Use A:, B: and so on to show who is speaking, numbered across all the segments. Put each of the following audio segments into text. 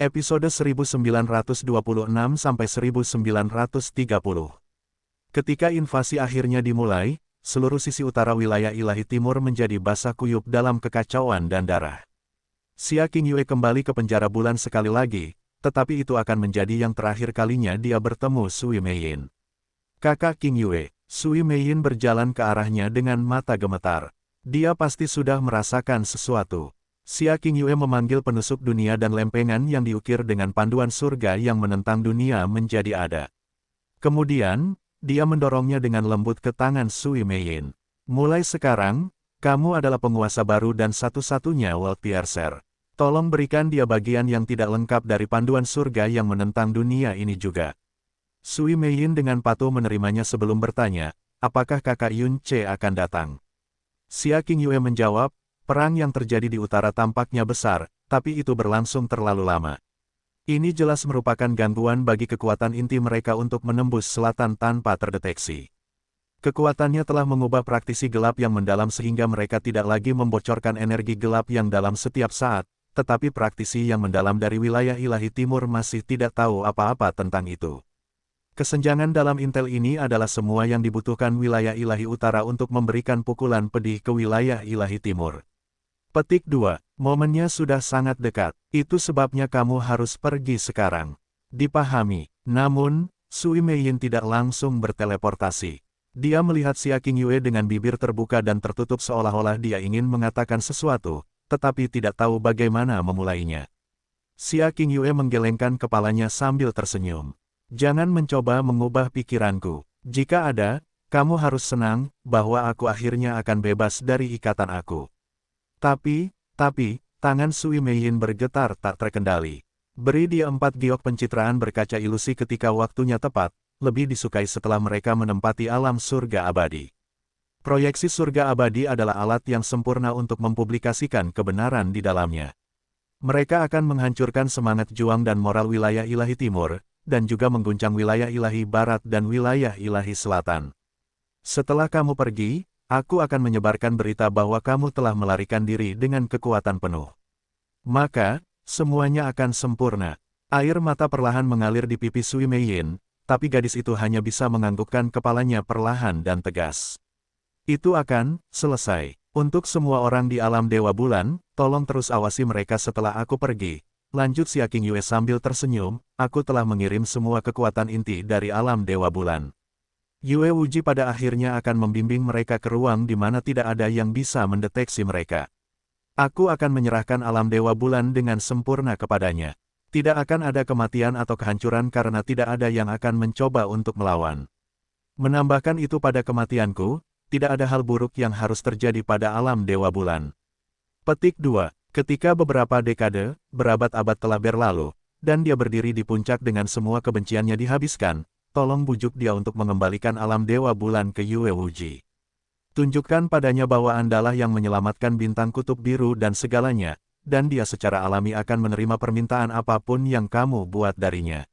A: Episode 1926-1930. Ketika invasi akhirnya dimulai, seluruh sisi utara wilayah ilahi timur menjadi basah kuyup dalam kekacauan dan darah. Xia Qingyue kembali ke penjara bulan sekali lagi, tetapi itu akan menjadi yang terakhir kalinya dia bertemu Sui Meiyin. Kakak Qingyue, Sui Meiyin berjalan ke arahnya dengan mata gemetar. Dia pasti sudah merasakan sesuatu. Xia Qingyue memanggil penusuk dunia dan lempengan yang diukir dengan panduan surga yang menentang dunia menjadi ada. Kemudian, dia mendorongnya dengan lembut ke tangan Sui Meiyin. Mulai sekarang, kamu adalah penguasa baru dan satu-satunya World Piercer. Tolong berikan dia bagian yang tidak lengkap dari panduan surga yang menentang dunia ini juga. Sui Meiyin dengan patuh menerimanya sebelum bertanya, apakah kakak Yun Ce akan datang? Xia Qingyue menjawab, perang yang terjadi di utara tampaknya besar, tapi itu berlangsung terlalu lama. Ini jelas merupakan gangguan bagi kekuatan inti mereka untuk menembus selatan tanpa terdeteksi. Kekuatannya telah mengubah praktisi gelap yang mendalam sehingga mereka tidak lagi membocorkan energi gelap yang dalam setiap saat, tetapi praktisi yang mendalam dari wilayah ilahi timur masih tidak tahu apa-apa tentang itu. Kesenjangan dalam intel ini adalah semua yang dibutuhkan wilayah ilahi utara untuk memberikan pukulan pedih ke wilayah ilahi timur. Petik 2. Momennya sudah sangat dekat. Itu sebabnya kamu harus pergi sekarang. Dipahami. Namun, Sui Meiyin tidak langsung berteleportasi. Dia melihat Xia Qingyue dengan bibir terbuka dan tertutup seolah-olah dia ingin mengatakan sesuatu, tetapi tidak tahu bagaimana memulainya. Xia Qingyue menggelengkan kepalanya sambil tersenyum. Jangan mencoba mengubah pikiranku. Jika ada, kamu harus senang bahwa aku akhirnya akan bebas dari ikatan aku. Tapi, tangan Sui Meiyin bergetar tak terkendali. Beri dia 4 giok pencitraan berkaca ilusi ketika waktunya tepat, lebih disukai setelah mereka menempati alam surga abadi. Proyeksi surga abadi adalah alat yang sempurna untuk mempublikasikan kebenaran di dalamnya. Mereka akan menghancurkan semangat juang dan moral wilayah ilahi timur, dan juga mengguncang wilayah ilahi barat dan wilayah ilahi selatan. Setelah kamu pergi, aku akan menyebarkan berita bahwa kamu telah melarikan diri dengan kekuatan penuh. Maka, semuanya akan sempurna. Air mata perlahan mengalir di pipi Sui Meiyin, tapi gadis itu hanya bisa menganggukkan kepalanya perlahan dan tegas. Itu akan selesai. Untuk semua orang di alam Dewa Bulan, tolong terus awasi mereka setelah aku pergi. Lanjut Xia Qingyue sambil tersenyum, aku telah mengirim semua kekuatan inti dari alam Dewa Bulan. Yue Wuji pada akhirnya akan membimbing mereka ke ruang di mana tidak ada yang bisa mendeteksi mereka. Aku akan menyerahkan alam Dewa Bulan dengan sempurna kepadanya. Tidak akan ada kematian atau kehancuran karena tidak ada yang akan mencoba untuk melawan. Menambahkan itu pada kematianku, tidak ada hal buruk yang harus terjadi pada alam Dewa Bulan. Petik 2. Ketika beberapa dekade, berabad-abad telah berlalu, dan dia berdiri di puncak dengan semua kebenciannya dihabiskan, tolong bujuk dia untuk mengembalikan alam Dewa Bulan ke Yue Wuji. Tunjukkan padanya bahwa Andalah yang menyelamatkan bintang kutub biru dan segalanya, dan dia secara alami akan menerima permintaan apapun yang kamu buat darinya.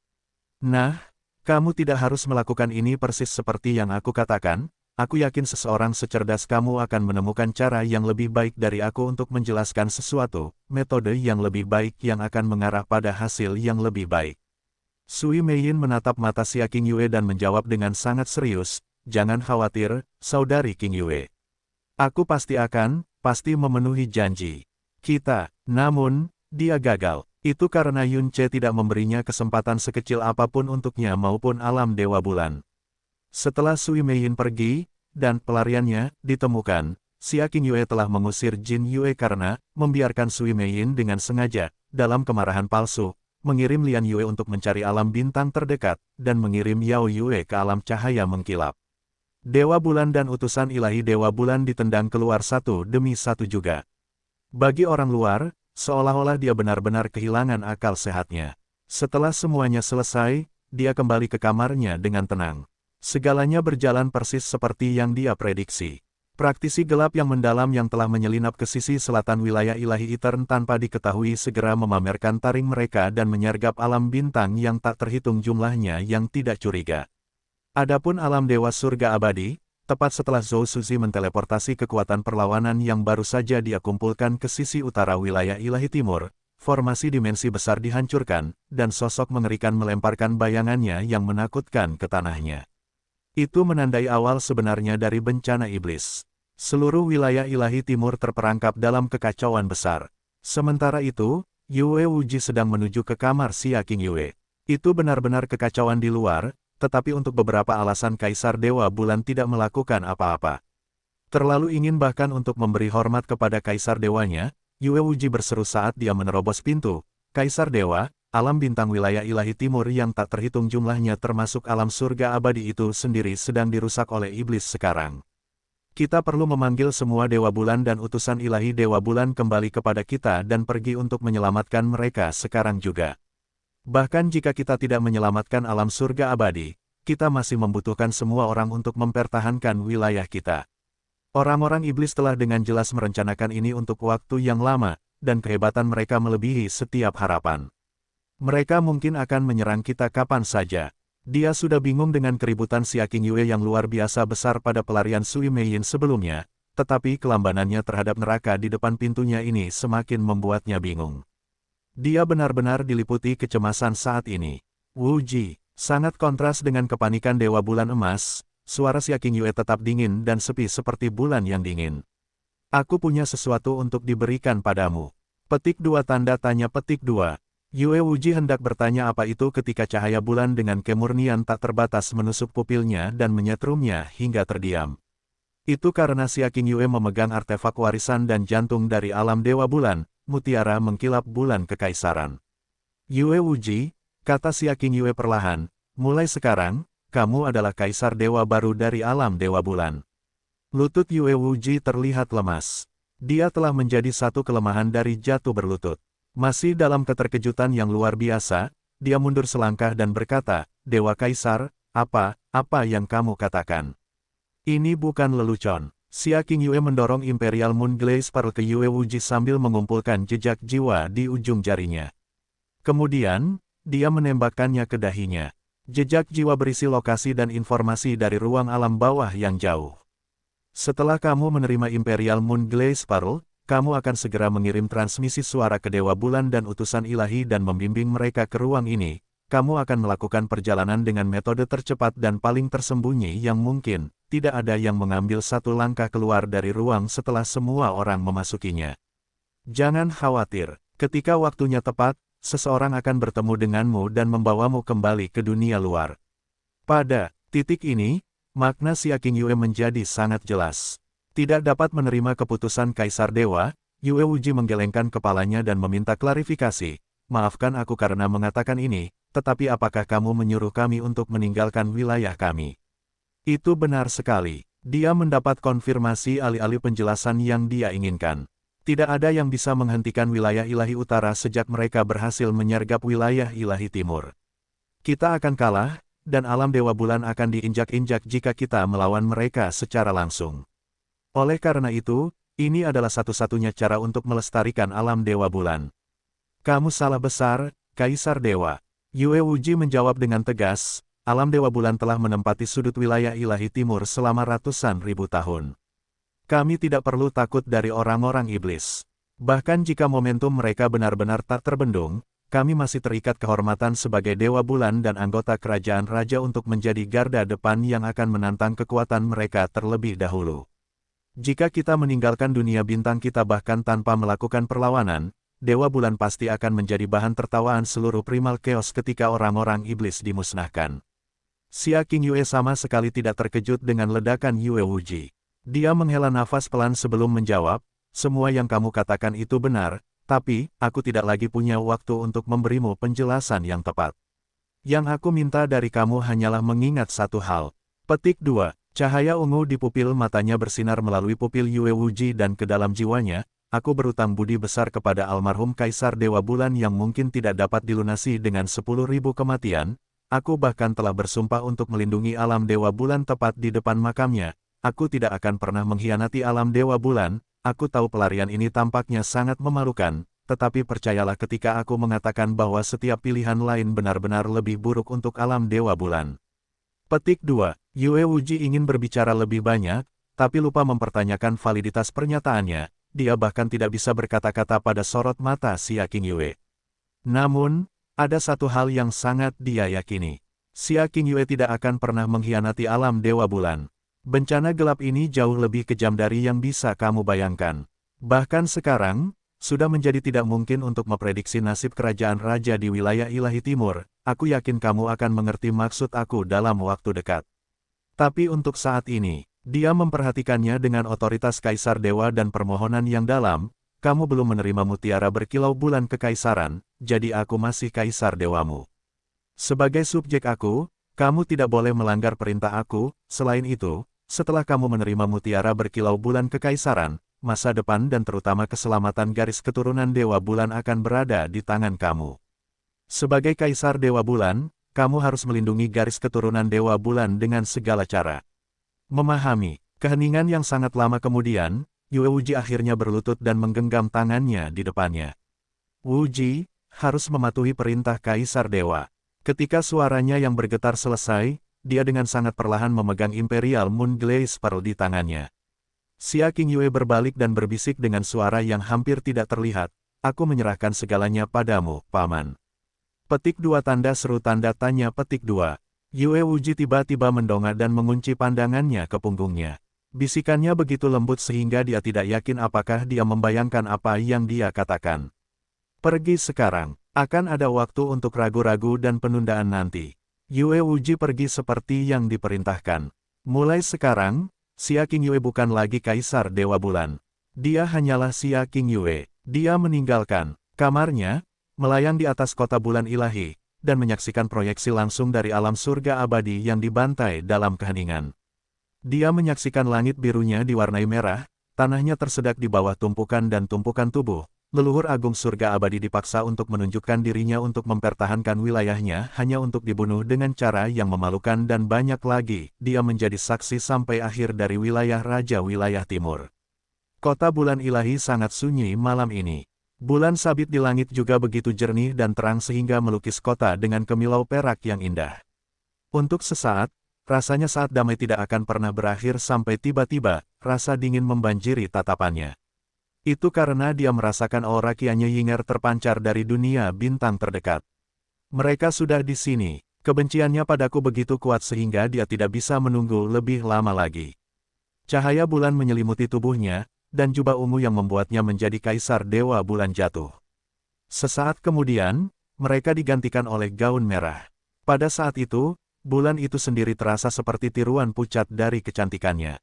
A: Nah, kamu tidak harus melakukan ini persis seperti yang aku katakan, aku yakin seseorang secerdas kamu akan menemukan cara yang lebih baik dari aku untuk menjelaskan sesuatu, metode yang lebih baik yang akan mengarah pada hasil yang lebih baik. Sui Meiyin menatap mata Xia Qingyue dan menjawab dengan sangat serius, jangan khawatir, saudari Qingyue. Aku pasti memenuhi janji kita. Namun, dia gagal. Itu karena Yun Ce tidak memberinya kesempatan sekecil apapun untuknya maupun alam Dewa Bulan. Setelah Sui Meiyin pergi, dan pelariannya ditemukan, Xia Qingyue telah mengusir Jin Yue karena membiarkan Sui Meiyin dengan sengaja, dalam kemarahan palsu, mengirim Lian Yue untuk mencari alam bintang terdekat, dan mengirim Yao Yue ke alam cahaya mengkilap. Dewa Bulan dan utusan ilahi Dewa Bulan ditendang keluar satu demi satu juga. Bagi orang luar, seolah-olah dia benar-benar kehilangan akal sehatnya. Setelah semuanya selesai, dia kembali ke kamarnya dengan tenang. Segalanya berjalan persis seperti yang dia prediksi. Praktisi gelap yang mendalam yang telah menyelinap ke sisi selatan wilayah ilahi Etern tanpa diketahui segera memamerkan taring mereka dan menyergap alam bintang yang tak terhitung jumlahnya yang tidak curiga. Adapun alam Dewa Surga Abadi, tepat setelah Zhou Suzi menteleportasi kekuatan perlawanan yang baru saja dia kumpulkan ke sisi utara wilayah ilahi timur, formasi dimensi besar dihancurkan, dan sosok mengerikan melemparkan bayangannya yang menakutkan ke tanahnya. Itu menandai awal sebenarnya dari bencana iblis. Seluruh wilayah ilahi timur terperangkap dalam kekacauan besar. Sementara itu, Yue Wuji sedang menuju ke kamar Xia King Yue. Itu benar-benar kekacauan di luar, tetapi untuk beberapa alasan Kaisar Dewa Bulan tidak melakukan apa-apa. Terlalu ingin bahkan untuk memberi hormat kepada Kaisar Dewanya, Yue Wuji berseru saat dia menerobos pintu. Kaisar Dewa, alam bintang wilayah ilahi timur yang tak terhitung jumlahnya termasuk alam surga abadi itu sendiri sedang dirusak oleh iblis sekarang. Kita perlu memanggil semua Dewa Bulan dan utusan ilahi Dewa Bulan kembali kepada kita dan pergi untuk menyelamatkan mereka sekarang juga. Bahkan jika kita tidak menyelamatkan alam surga abadi, kita masih membutuhkan semua orang untuk mempertahankan wilayah kita. Orang-orang iblis telah dengan jelas merencanakan ini untuk waktu yang lama, dan kehebatan mereka melebihi setiap harapan. Mereka mungkin akan menyerang kita kapan saja. Dia sudah bingung dengan keributan Xia King Yue yang luar biasa besar pada pelarian Sui Meiyin sebelumnya, tetapi kelambanannya terhadap neraka di depan pintunya ini semakin membuatnya bingung. Dia benar-benar diliputi kecemasan saat ini. Wuji, sangat kontras dengan kepanikan Dewa Bulan Emas, suara Xia King Yue tetap dingin dan sepi seperti bulan yang dingin. Aku punya sesuatu untuk diberikan padamu. Petik 2 tanda tanya petik 2. Yue Wuji hendak bertanya apa itu ketika cahaya bulan dengan kemurnian tak terbatas menusuk pupilnya dan menyetrumnya hingga terdiam. Itu karena Xia King Yue memegang artefak warisan dan jantung dari alam Dewa Bulan, mutiara mengkilap bulan kekaisaran. Yue Wuji, kata Xia King Yue perlahan, mulai sekarang, kamu adalah kaisar dewa baru dari alam Dewa Bulan. Lutut Yue Wuji terlihat lemas. Dia telah menjadi satu kelemahan dari jatuh berlutut. Masih dalam keterkejutan yang luar biasa, dia mundur selangkah dan berkata, Dewa Kaisar, apa yang kamu katakan? Ini bukan lelucon. Xia King Yue mendorong Imperial Moon Glaze Pearl ke Yue Wuji sambil mengumpulkan jejak jiwa di ujung jarinya. Kemudian, dia menembakkannya ke dahinya. Jejak jiwa berisi lokasi dan informasi dari ruang alam bawah yang jauh. Setelah kamu menerima Imperial Moon Glaze Pearl, kamu akan segera mengirim transmisi suara ke Dewa Bulan dan utusan ilahi dan membimbing mereka ke ruang ini. Kamu akan melakukan perjalanan dengan metode tercepat dan paling tersembunyi yang mungkin. Tidak ada yang mengambil satu langkah keluar dari ruang setelah semua orang memasukinya. Jangan khawatir, ketika waktunya tepat, seseorang akan bertemu denganmu dan membawamu kembali ke dunia luar. Pada titik ini, makna Xia King Yue menjadi sangat jelas. Tidak dapat menerima keputusan Kaisar Dewa, Yue Wuji menggelengkan kepalanya dan meminta klarifikasi. Maafkan aku karena mengatakan ini, tetapi apakah kamu menyuruh kami untuk meninggalkan wilayah kami? Itu benar sekali. Dia mendapat konfirmasi alih-alih penjelasan yang dia inginkan. Tidak ada yang bisa menghentikan wilayah ilahi utara sejak mereka berhasil menyergap wilayah ilahi timur. Kita akan kalah, dan alam Dewa Bulan akan diinjak-injak jika kita melawan mereka secara langsung. Oleh karena itu, ini adalah satu-satunya cara untuk melestarikan alam Dewa Bulan. Kamu salah besar, Kaisar Dewa. Yue Wuji menjawab dengan tegas, alam Dewa Bulan telah menempati sudut wilayah ilahi timur selama ratusan ribu tahun. Kami tidak perlu takut dari orang-orang iblis. Bahkan jika momentum mereka benar-benar tak terbendung, kami masih terikat kehormatan sebagai Dewa Bulan dan anggota kerajaan raja untuk menjadi garda depan yang akan menantang kekuatan mereka terlebih dahulu. Jika kita meninggalkan dunia bintang kita bahkan tanpa melakukan perlawanan, Dewa Bulan pasti akan menjadi bahan tertawaan seluruh primal chaos ketika orang-orang iblis dimusnahkan. Xia King Yue sama sekali tidak terkejut dengan ledakan Yue Wuji. Dia menghela nafas pelan sebelum menjawab, semua yang kamu katakan itu benar, tapi, aku tidak lagi punya waktu untuk memberimu penjelasan yang tepat. Yang aku minta dari kamu hanyalah mengingat satu hal. Petik 2. Cahaya ungu di pupil matanya bersinar melalui pupil Yue Wuji dan ke dalam jiwanya, aku berutang budi besar kepada almarhum Kaisar Dewa Bulan yang mungkin tidak dapat dilunasi dengan 10.000 kematian. Aku bahkan telah bersumpah untuk melindungi alam Dewa Bulan tepat di depan makamnya. Aku tidak akan pernah mengkhianati alam Dewa Bulan. Aku tahu pelarian ini tampaknya sangat memalukan, tetapi percayalah ketika aku mengatakan bahwa setiap pilihan lain benar-benar lebih buruk untuk alam Dewa Bulan. Petik 2. Yue Wuji ingin berbicara lebih banyak, tapi lupa mempertanyakan validitas pernyataannya. dia bahkan tidak bisa berkata-kata pada sorot mata Xia Qingyue. Namun, ada satu hal yang sangat dia yakini. Xia Qingyue tidak akan pernah mengkhianati alam Dewa Bulan. Bencana gelap ini jauh lebih kejam dari yang bisa kamu bayangkan. Bahkan sekarang, sudah menjadi tidak mungkin untuk memprediksi nasib kerajaan raja di wilayah ilahi timur. Aku yakin kamu akan mengerti maksud aku dalam waktu dekat. Tapi untuk saat ini, dia memperhatikannya dengan otoritas Kaisar Dewa dan permohonan yang dalam. Kamu belum menerima mutiara berkilau bulan kekaisaran, jadi aku masih Kaisar Dewamu. Sebagai subjek aku, kamu tidak boleh melanggar perintah aku. Selain itu, setelah kamu menerima mutiara berkilau bulan kekaisaran, masa depan dan terutama keselamatan garis keturunan Dewa Bulan akan berada di tangan kamu. Sebagai Kaisar Dewa Bulan, kamu harus melindungi garis keturunan Dewa Bulan dengan segala cara. Memahami, keheningan yang sangat lama kemudian, Yue Wuji akhirnya berlutut dan menggenggam tangannya di depannya. Wuji, harus mematuhi perintah Kaisar Dewa. Ketika suaranya yang bergetar selesai, dia dengan sangat perlahan memegang Imperial Moon Glaze Pearl di tangannya. Xia Qingyue berbalik dan berbisik dengan suara yang hampir tidak terlihat, aku menyerahkan segalanya padamu, Paman. Petik 2 tanda seru tanda tanya petik 2. Yue Wuji tiba-tiba mendongak dan mengunci pandangannya ke punggungnya. Bisikannya begitu lembut sehingga dia tidak yakin apakah dia membayangkan apa yang dia katakan. Pergi sekarang, akan ada waktu untuk ragu-ragu dan penundaan nanti. Yue Wuji pergi seperti yang diperintahkan. Mulai sekarang, Xia Qingyue bukan lagi Kaisar Dewa Bulan. Dia hanyalah Xia Qingyue. Dia meninggalkan kamarnya, melayang di atas kota bulan ilahi, dan menyaksikan proyeksi langsung dari alam surga abadi yang dibantai dalam keheningan. Dia menyaksikan langit birunya diwarnai merah, tanahnya tersedak di bawah tumpukan dan tumpukan tubuh. Leluhur agung surga abadi dipaksa untuk menunjukkan dirinya untuk mempertahankan wilayahnya hanya untuk dibunuh dengan cara yang memalukan dan banyak lagi. Dia menjadi saksi sampai akhir dari wilayah Raja Wilayah Timur. Kota bulan ilahi sangat sunyi malam ini. Bulan sabit di langit juga begitu jernih dan terang sehingga melukis kota dengan kemilau perak yang indah. Untuk sesaat, rasanya saat damai tidak akan pernah berakhir sampai tiba-tiba, rasa dingin membanjiri tatapannya. Itu karena dia merasakan aura Qianye Yinger terpancar dari dunia bintang terdekat. Mereka sudah di sini. Kebenciannya padaku begitu kuat sehingga dia tidak bisa menunggu lebih lama lagi. Cahaya bulan menyelimuti tubuhnya, dan jubah ungu yang membuatnya menjadi Kaisar Dewa Bulan jatuh. Sesaat kemudian, mereka digantikan oleh gaun merah. Pada saat itu, bulan itu sendiri terasa seperti tiruan pucat dari kecantikannya.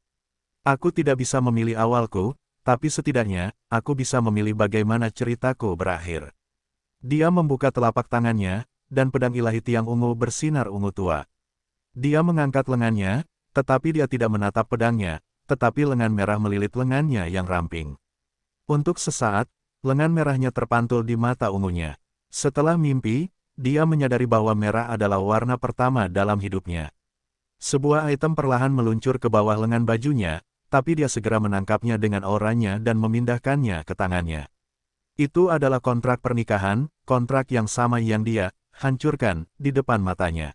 A: Aku tidak bisa memilih awalku, tapi setidaknya, aku bisa memilih bagaimana ceritaku berakhir. Dia membuka telapak tangannya, dan pedang ilahi tiang ungu bersinar ungu tua. Dia mengangkat lengannya, tetapi dia tidak menatap pedangnya, tetapi lengan merah melilit lengannya yang ramping. Untuk sesaat, lengan merahnya terpantul di mata ungunya. Setelah mimpi, dia menyadari bahwa merah adalah warna pertama dalam hidupnya. Sebuah item perlahan meluncur ke bawah lengan bajunya, tapi dia segera menangkapnya dengan auranya dan memindahkannya ke tangannya. Itu adalah kontrak pernikahan, kontrak yang sama yang dia hancurkan di depan matanya.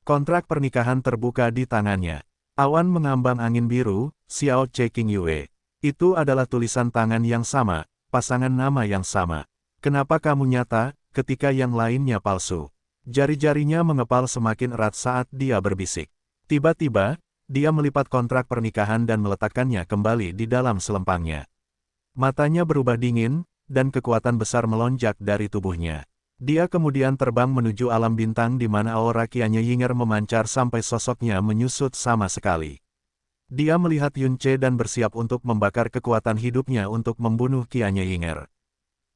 A: Kontrak pernikahan terbuka di tangannya. Awan mengambang angin biru, Xiao Qingyue. Itu adalah tulisan tangan yang sama, pasangan nama yang sama. Kenapa kamu nyata, ketika yang lainnya palsu? Jari-jarinya mengepal semakin erat saat dia berbisik. Tiba-tiba, dia melipat kontrak pernikahan dan meletakkannya kembali di dalam selempangnya. Matanya berubah dingin, dan kekuatan besar melonjak dari tubuhnya. Dia kemudian terbang menuju alam bintang di mana aura Qianye Yinger memancar sampai sosoknya menyusut sama sekali. Dia melihat Yun Ce dan bersiap untuk membakar kekuatan hidupnya untuk membunuh Qianye Yinger.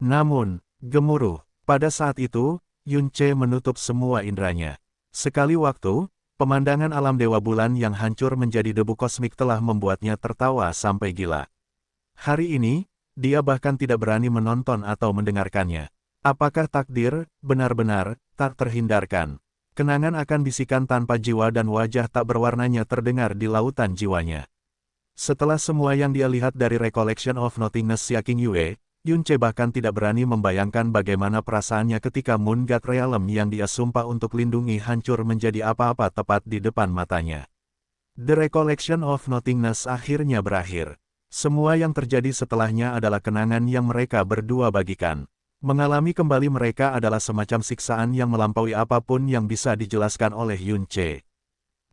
A: Namun, gemuruh, pada saat itu, Yun Ce menutup semua indranya. Sekali waktu, pemandangan alam Dewa Bulan yang hancur menjadi debu kosmik telah membuatnya tertawa sampai gila. Hari ini, dia bahkan tidak berani menonton atau mendengarkannya. Apakah takdir, benar-benar, tak terhindarkan? Kenangan akan bisikan tanpa jiwa dan wajah tak berwarnanya terdengar di lautan jiwanya. Setelah semua yang dia lihat dari Recollection of Nothingness Xia Qingyue, Yun Ce bahkan tidak berani membayangkan bagaimana perasaannya ketika Moon God Realm yang dia sumpah untuk lindungi hancur menjadi apa-apa tepat di depan matanya. The Recollection of Nothingness akhirnya berakhir. Semua yang terjadi setelahnya adalah kenangan yang mereka berdua bagikan. Mengalami kembali mereka adalah semacam siksaan yang melampaui apapun yang bisa dijelaskan oleh Yun Che.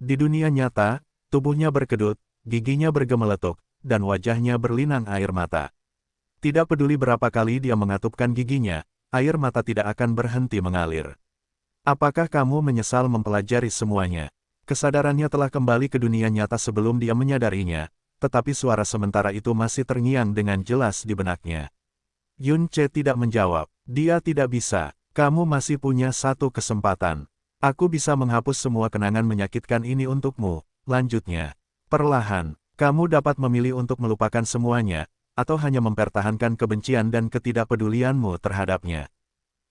A: Di dunia nyata, tubuhnya berkedut, giginya bergemeletuk, dan wajahnya berlinang air mata. Tidak peduli berapa kali dia mengatupkan giginya, air mata tidak akan berhenti mengalir. Apakah kamu menyesal mempelajari semuanya? Kesadarannya telah kembali ke dunia nyata sebelum dia menyadarinya, tetapi suara sementara itu masih terngiang dengan jelas di benaknya. Yun Che tidak menjawab. Dia tidak bisa. Kamu masih punya satu kesempatan. Aku bisa menghapus semua kenangan menyakitkan ini untukmu, lanjutnya. Perlahan, kamu dapat memilih untuk melupakan semuanya, atau hanya mempertahankan kebencian dan ketidakpedulianmu terhadapnya.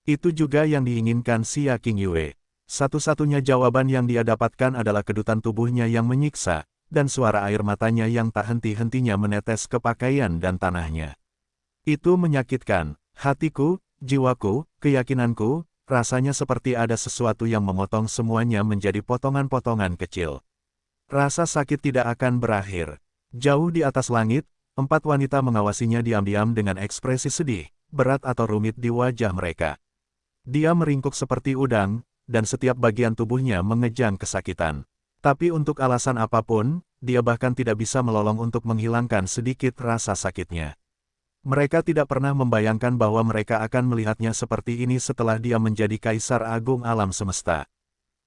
A: Itu juga yang diinginkan Xia Qingyue. Satu-satunya jawaban yang dia dapatkan adalah kedutan tubuhnya yang menyiksa, dan suara air matanya yang tak henti-hentinya menetes ke pakaian dan tanahnya. Itu menyakitkan. Hatiku, jiwaku, keyakinanku, rasanya seperti ada sesuatu yang memotong semuanya menjadi potongan-potongan kecil. Rasa sakit tidak akan berakhir. Jauh di atas langit, 4 wanita mengawasinya diam-diam dengan ekspresi sedih, berat atau rumit di wajah mereka. Dia meringkuk seperti udang, dan setiap bagian tubuhnya mengejang kesakitan. Tapi untuk alasan apapun, dia bahkan tidak bisa melolong untuk menghilangkan sedikit rasa sakitnya. Mereka tidak pernah membayangkan bahwa mereka akan melihatnya seperti ini setelah dia menjadi Kaisar Agung Alam Semesta.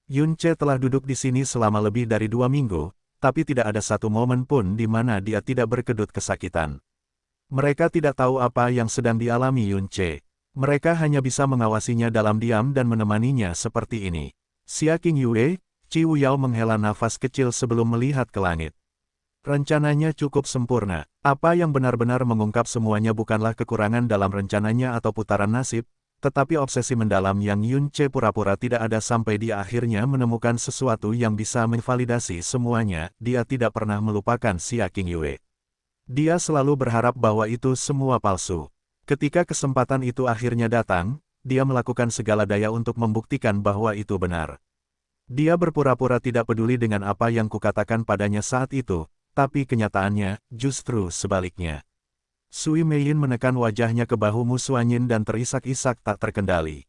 A: Yun Che telah duduk di sini selama lebih dari 2 minggu, tapi tidak ada satu momen pun di mana dia tidak berkedut kesakitan. Mereka tidak tahu apa yang sedang dialami Yun Che. Mereka hanya bisa mengawasinya dalam diam dan menemaninya seperti ini. Xia Qingyue, Qi Wuyao menghela nafas kecil sebelum melihat ke langit. Rencananya cukup sempurna. Apa yang benar-benar mengungkap semuanya bukanlah kekurangan dalam rencananya atau putaran nasib, tetapi obsesi mendalam yang Yun Che pura-pura tidak ada sampai dia akhirnya menemukan sesuatu yang bisa menvalidasi semuanya. Dia tidak pernah melupakan Xia Qingyue. Dia selalu berharap bahwa itu semua palsu. Ketika kesempatan itu akhirnya datang, dia melakukan segala daya untuk membuktikan bahwa itu benar. Dia berpura-pura tidak peduli dengan apa yang kukatakan padanya saat itu, tapi kenyataannya, justru sebaliknya. Sui Meiyin menekan wajahnya ke bahu Mu Xuanyin dan terisak-isak tak terkendali.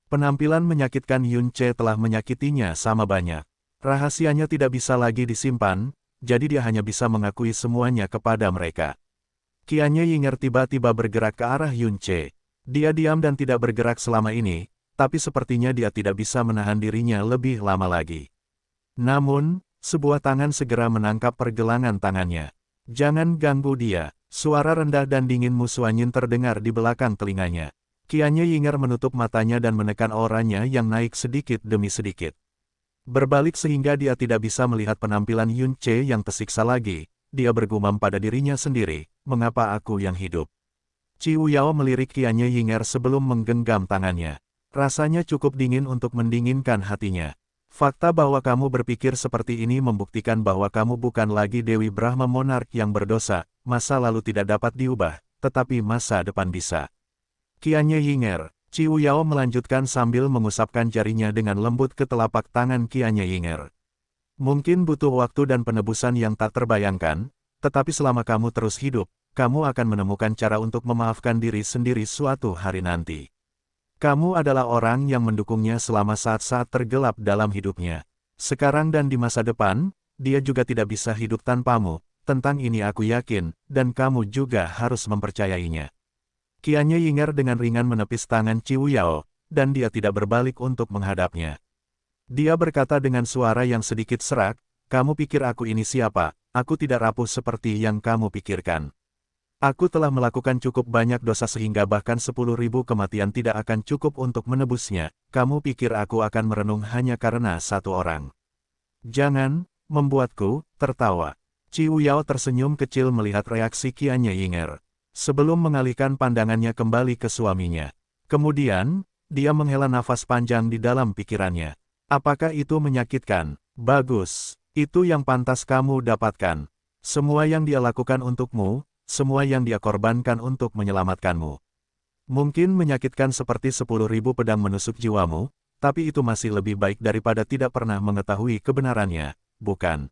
A: Penampilan menyakitkan Yun Che telah menyakitinya sama banyak. Rahasianya tidak bisa lagi disimpan, jadi dia hanya bisa mengakui semuanya kepada mereka. Qianye Yinger tiba-tiba bergerak ke arah Yun Che. Dia diam dan tidak bergerak selama ini, tapi sepertinya dia tidak bisa menahan dirinya lebih lama lagi. Namun, sebuah tangan segera menangkap pergelangan tangannya. Jangan ganggu dia. Suara rendah dan dingin Mu Xuanyin terdengar di belakang telinganya. Qianye Yinger menutup matanya dan menekan auranya yang naik sedikit demi sedikit. Berbalik sehingga dia tidak bisa melihat penampilan Yun Che yang tersiksa lagi, dia bergumam pada dirinya sendiri, mengapa aku yang hidup? Qi Wuyao melirik Qianye Yinger sebelum menggenggam tangannya. Rasanya cukup dingin untuk mendinginkan hatinya. Fakta bahwa kamu berpikir seperti ini membuktikan bahwa kamu bukan lagi Dewi Brahma Monark yang berdosa, masa lalu tidak dapat diubah, tetapi masa depan bisa. Qianye Yinger, Qi Wuyao melanjutkan sambil mengusapkan jarinya dengan lembut ke telapak tangan Qianye Yinger. Mungkin butuh waktu dan penebusan yang tak terbayangkan, tetapi selama kamu terus hidup, kamu akan menemukan cara untuk memaafkan diri sendiri suatu hari nanti. Kamu adalah orang yang mendukungnya selama saat-saat tergelap dalam hidupnya. Sekarang dan di masa depan, dia juga tidak bisa hidup tanpamu. Tentang ini aku yakin, dan kamu juga harus mempercayainya. Qianye Yinger dengan ringan menepis tangan Qi Wuyao, dan dia tidak berbalik untuk menghadapnya. Dia berkata dengan suara yang sedikit serak, kamu pikir aku ini siapa? Aku tidak rapuh seperti yang kamu pikirkan. Aku telah melakukan cukup banyak dosa sehingga bahkan 10.000 kematian tidak akan cukup untuk menebusnya. Kamu pikir aku akan merenung hanya karena satu orang? Jangan membuatku tertawa. Qi Wuyao tersenyum kecil melihat reaksi Qianye Yinger. Sebelum mengalihkan pandangannya kembali ke suaminya. Kemudian, dia menghela nafas panjang di dalam pikirannya. Apakah itu menyakitkan? Bagus. Itu yang pantas kamu dapatkan. Semua yang dia lakukan untukmu, semua yang dia korbankan untuk menyelamatkanmu. Mungkin menyakitkan seperti 10.000 pedang menusuk jiwamu, tapi itu masih lebih baik daripada tidak pernah mengetahui kebenarannya, bukan?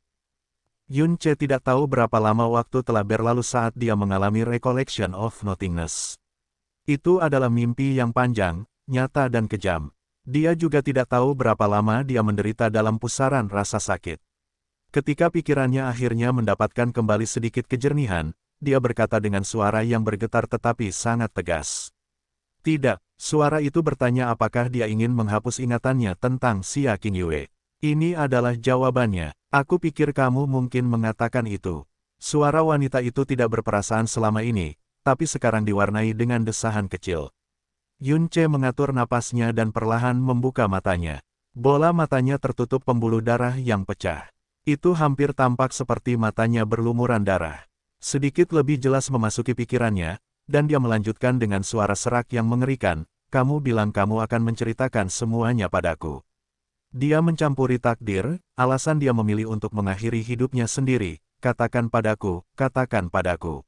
A: Yun Ce tidak tahu berapa lama waktu telah berlalu saat dia mengalami recollection of nothingness. Itu adalah mimpi yang panjang, nyata dan kejam. Dia juga tidak tahu berapa lama dia menderita dalam pusaran rasa sakit. Ketika pikirannya akhirnya mendapatkan kembali sedikit kejernihan, dia berkata dengan suara yang bergetar tetapi sangat tegas. Tidak, suara itu bertanya apakah dia ingin menghapus ingatannya tentang Xia Qingyue. Ini adalah jawabannya. Aku pikir kamu mungkin mengatakan itu. Suara wanita itu tidak berperasaan selama ini, tapi sekarang diwarnai dengan desahan kecil. Yun Ce mengatur napasnya dan perlahan membuka matanya. Bola matanya tertutup pembuluh darah yang pecah. Itu hampir tampak seperti matanya berlumuran darah. Sedikit lebih jelas memasuki pikirannya, dan dia melanjutkan dengan suara serak yang mengerikan, "Kamu bilang kamu akan menceritakan semuanya padaku." Dia mencampuri takdir, alasan dia memilih untuk mengakhiri hidupnya sendiri, katakan padaku, katakan padaku.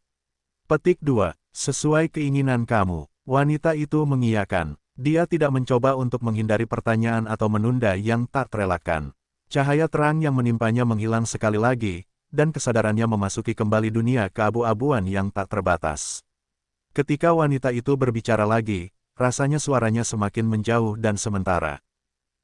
A: Petik 2. Sesuai keinginan kamu. Wanita itu mengiyakan. Dia tidak mencoba untuk menghindari pertanyaan atau menunda yang tak terelakkan. Cahaya terang yang menimpanya menghilang sekali lagi, dan kesadarannya memasuki kembali dunia keabu-abuan yang tak terbatas. Ketika wanita itu berbicara lagi, rasanya suaranya semakin menjauh dan sementara.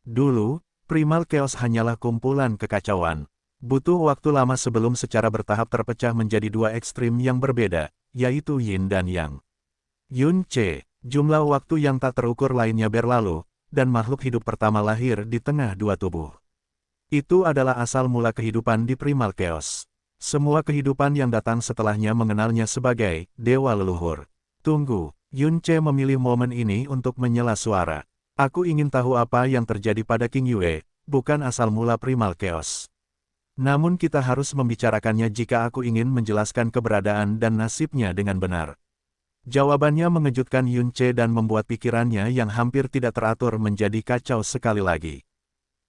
A: Dulu, Primal Chaos hanyalah kumpulan kekacauan. Butuh waktu lama sebelum secara bertahap terpecah menjadi dua ekstrim yang berbeda, yaitu Yin dan Yang. Yun Ce, jumlah waktu yang tak terukur lainnya berlalu, dan makhluk hidup pertama lahir di tengah dua tubuh. Itu adalah asal mula kehidupan di Primal Chaos. Semua kehidupan yang datang setelahnya mengenalnya sebagai dewa leluhur. Tunggu, Yun Ce memilih momen ini untuk menyela suara. Aku ingin tahu apa yang terjadi pada Qingyue, bukan asal mula Primal Chaos. Namun kita harus membicarakannya jika aku ingin menjelaskan keberadaan dan nasibnya dengan benar. Jawabannya mengejutkan Yun Ce dan membuat pikirannya yang hampir tidak teratur menjadi kacau sekali lagi.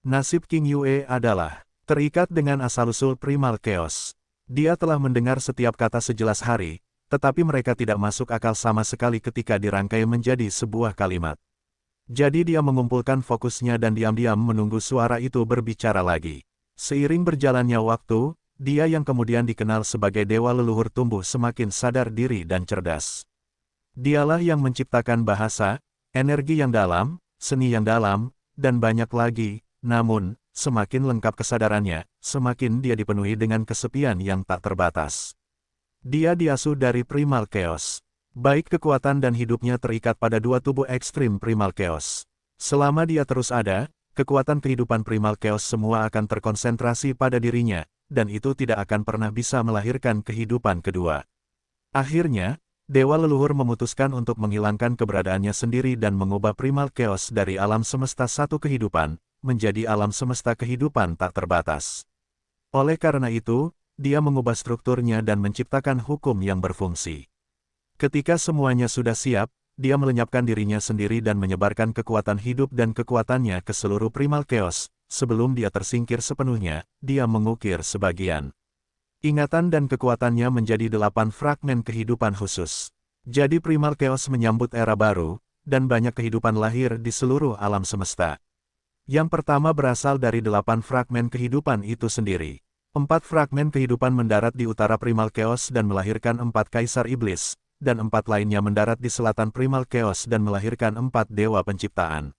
A: Nasib Qingyue adalah terikat dengan asal-usul Primal Chaos. Dia telah mendengar setiap kata sejelas hari, tetapi mereka tidak masuk akal sama sekali ketika dirangkai menjadi sebuah kalimat. Jadi dia mengumpulkan fokusnya dan diam-diam menunggu suara itu berbicara lagi. Seiring berjalannya waktu, dia yang kemudian dikenal sebagai dewa leluhur tumbuh semakin sadar diri dan cerdas. Dialah yang menciptakan bahasa, energi yang dalam, seni yang dalam, dan banyak lagi, namun, semakin lengkap kesadarannya, semakin dia dipenuhi dengan kesepian yang tak terbatas. Dia diasuh dari Primal Chaos. Baik kekuatan dan hidupnya terikat pada dua tubuh ekstrim Primal Chaos. Selama dia terus ada, kekuatan kehidupan Primal Chaos semua akan terkonsentrasi pada dirinya, dan itu tidak akan pernah bisa melahirkan kehidupan kedua. Akhirnya, Dewa Leluhur memutuskan untuk menghilangkan keberadaannya sendiri dan mengubah Primal Chaos dari alam semesta satu kehidupan, menjadi alam semesta kehidupan tak terbatas. Oleh karena itu, dia mengubah strukturnya dan menciptakan hukum yang berfungsi. Ketika semuanya sudah siap, dia melenyapkan dirinya sendiri dan menyebarkan kekuatan hidup dan kekuatannya ke seluruh Primal Chaos. Sebelum dia tersingkir sepenuhnya, dia mengukir sebagian ingatan dan kekuatannya menjadi 8 fragmen kehidupan khusus. Jadi Primal Chaos menyambut era baru, dan banyak kehidupan lahir di seluruh alam semesta. Yang pertama berasal dari 8 fragmen kehidupan itu sendiri. 4 fragmen kehidupan mendarat di utara Primal Chaos dan melahirkan 4 kaisar iblis, dan 4 lainnya mendarat di selatan Primal Chaos dan melahirkan 4 dewa penciptaan.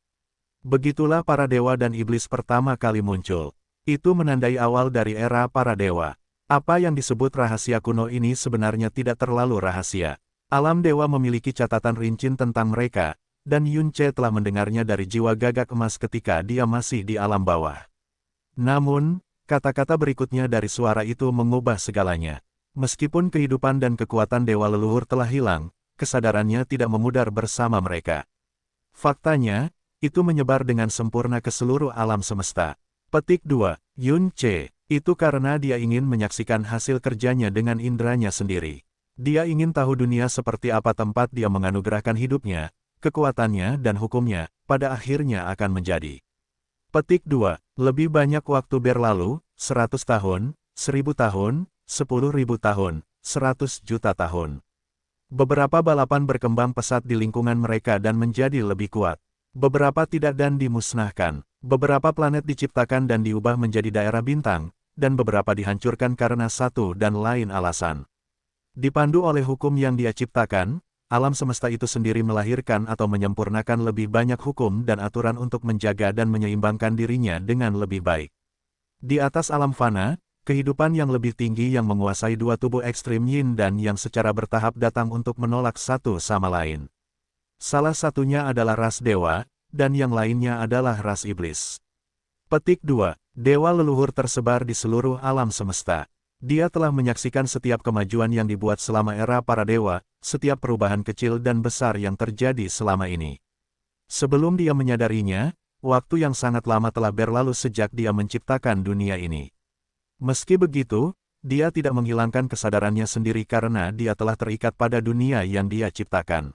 A: Begitulah para dewa dan iblis pertama kali muncul. Itu menandai awal dari era para dewa. Apa yang disebut rahasia kuno ini sebenarnya tidak terlalu rahasia. Alam dewa memiliki catatan rinci tentang mereka, dan Yun Ce telah mendengarnya dari jiwa gagak emas ketika dia masih di alam bawah. Namun, kata-kata berikutnya dari suara itu mengubah segalanya. Meskipun kehidupan dan kekuatan dewa leluhur telah hilang, kesadarannya tidak memudar bersama mereka. Faktanya, itu menyebar dengan sempurna ke seluruh alam semesta. Petik 2. Yun Ce, itu karena dia ingin menyaksikan hasil kerjanya dengan indranya sendiri. Dia ingin tahu dunia seperti apa tempat dia menganugerahkan hidupnya, kekuatannya dan hukumnya, pada akhirnya akan menjadi. Petik 2. Lebih banyak waktu berlalu, 100 tahun, 1000 tahun, 10.000 tahun, 100 juta tahun. Beberapa balapan berkembang pesat di lingkungan mereka dan menjadi lebih kuat. Beberapa tidak dan dimusnahkan. Beberapa planet diciptakan dan diubah menjadi daerah bintang, dan beberapa dihancurkan karena satu dan lain alasan. Dipandu oleh hukum yang dia ciptakan, alam semesta itu sendiri melahirkan atau menyempurnakan lebih banyak hukum dan aturan untuk menjaga dan menyeimbangkan dirinya dengan lebih baik. Di atas alam fana, kehidupan yang lebih tinggi yang menguasai dua tubuh ekstrim yin dan yang secara bertahap datang untuk menolak satu sama lain. Salah satunya adalah ras dewa, dan yang lainnya adalah ras iblis. Petik 2. Dewa leluhur tersebar di seluruh alam semesta. Dia telah menyaksikan setiap kemajuan yang dibuat selama era para dewa, setiap perubahan kecil dan besar yang terjadi selama ini. Sebelum dia menyadarinya, waktu yang sangat lama telah berlalu sejak dia menciptakan dunia ini. Meski begitu, dia tidak menghilangkan kesadarannya sendiri karena dia telah terikat pada dunia yang dia ciptakan.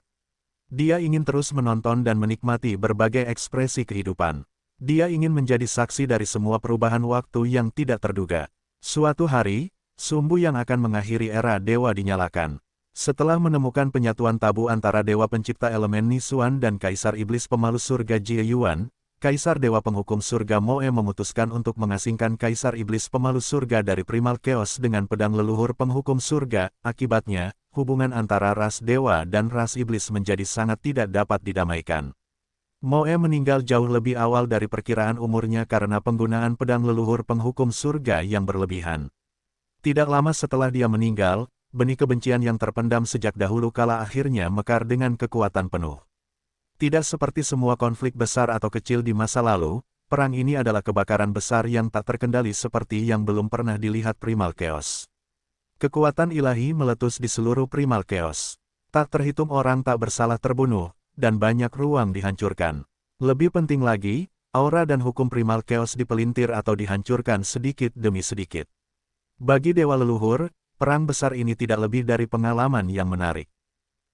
A: Dia ingin terus menonton dan menikmati berbagai ekspresi kehidupan. Dia ingin menjadi saksi dari semua perubahan waktu yang tidak terduga. Suatu hari, sumbu yang akan mengakhiri era dewa dinyalakan. Setelah menemukan penyatuan tabu antara dewa pencipta elemen Nisuan dan kaisar iblis pemalu surga Jie Yuan, kaisar dewa penghukum surga Moe memutuskan untuk mengasingkan kaisar iblis pemalu surga dari primal chaos dengan pedang leluhur penghukum surga. Akibatnya, hubungan antara ras dewa dan ras iblis menjadi sangat tidak dapat didamaikan. Moe meninggal jauh lebih awal dari perkiraan umurnya karena penggunaan pedang leluhur penghukum surga yang berlebihan. Tidak lama setelah dia meninggal, benih kebencian yang terpendam sejak dahulu kala akhirnya mekar dengan kekuatan penuh. Tidak seperti semua konflik besar atau kecil di masa lalu, perang ini adalah kebakaran besar yang tak terkendali seperti yang belum pernah dilihat primal chaos. Kekuatan ilahi meletus di seluruh primal chaos. Tak terhitung orang tak bersalah terbunuh, dan banyak ruang dihancurkan. Lebih penting lagi, aura dan hukum primal chaos dipelintir atau dihancurkan sedikit demi sedikit. Bagi dewa leluhur, perang besar ini tidak lebih dari pengalaman yang menarik.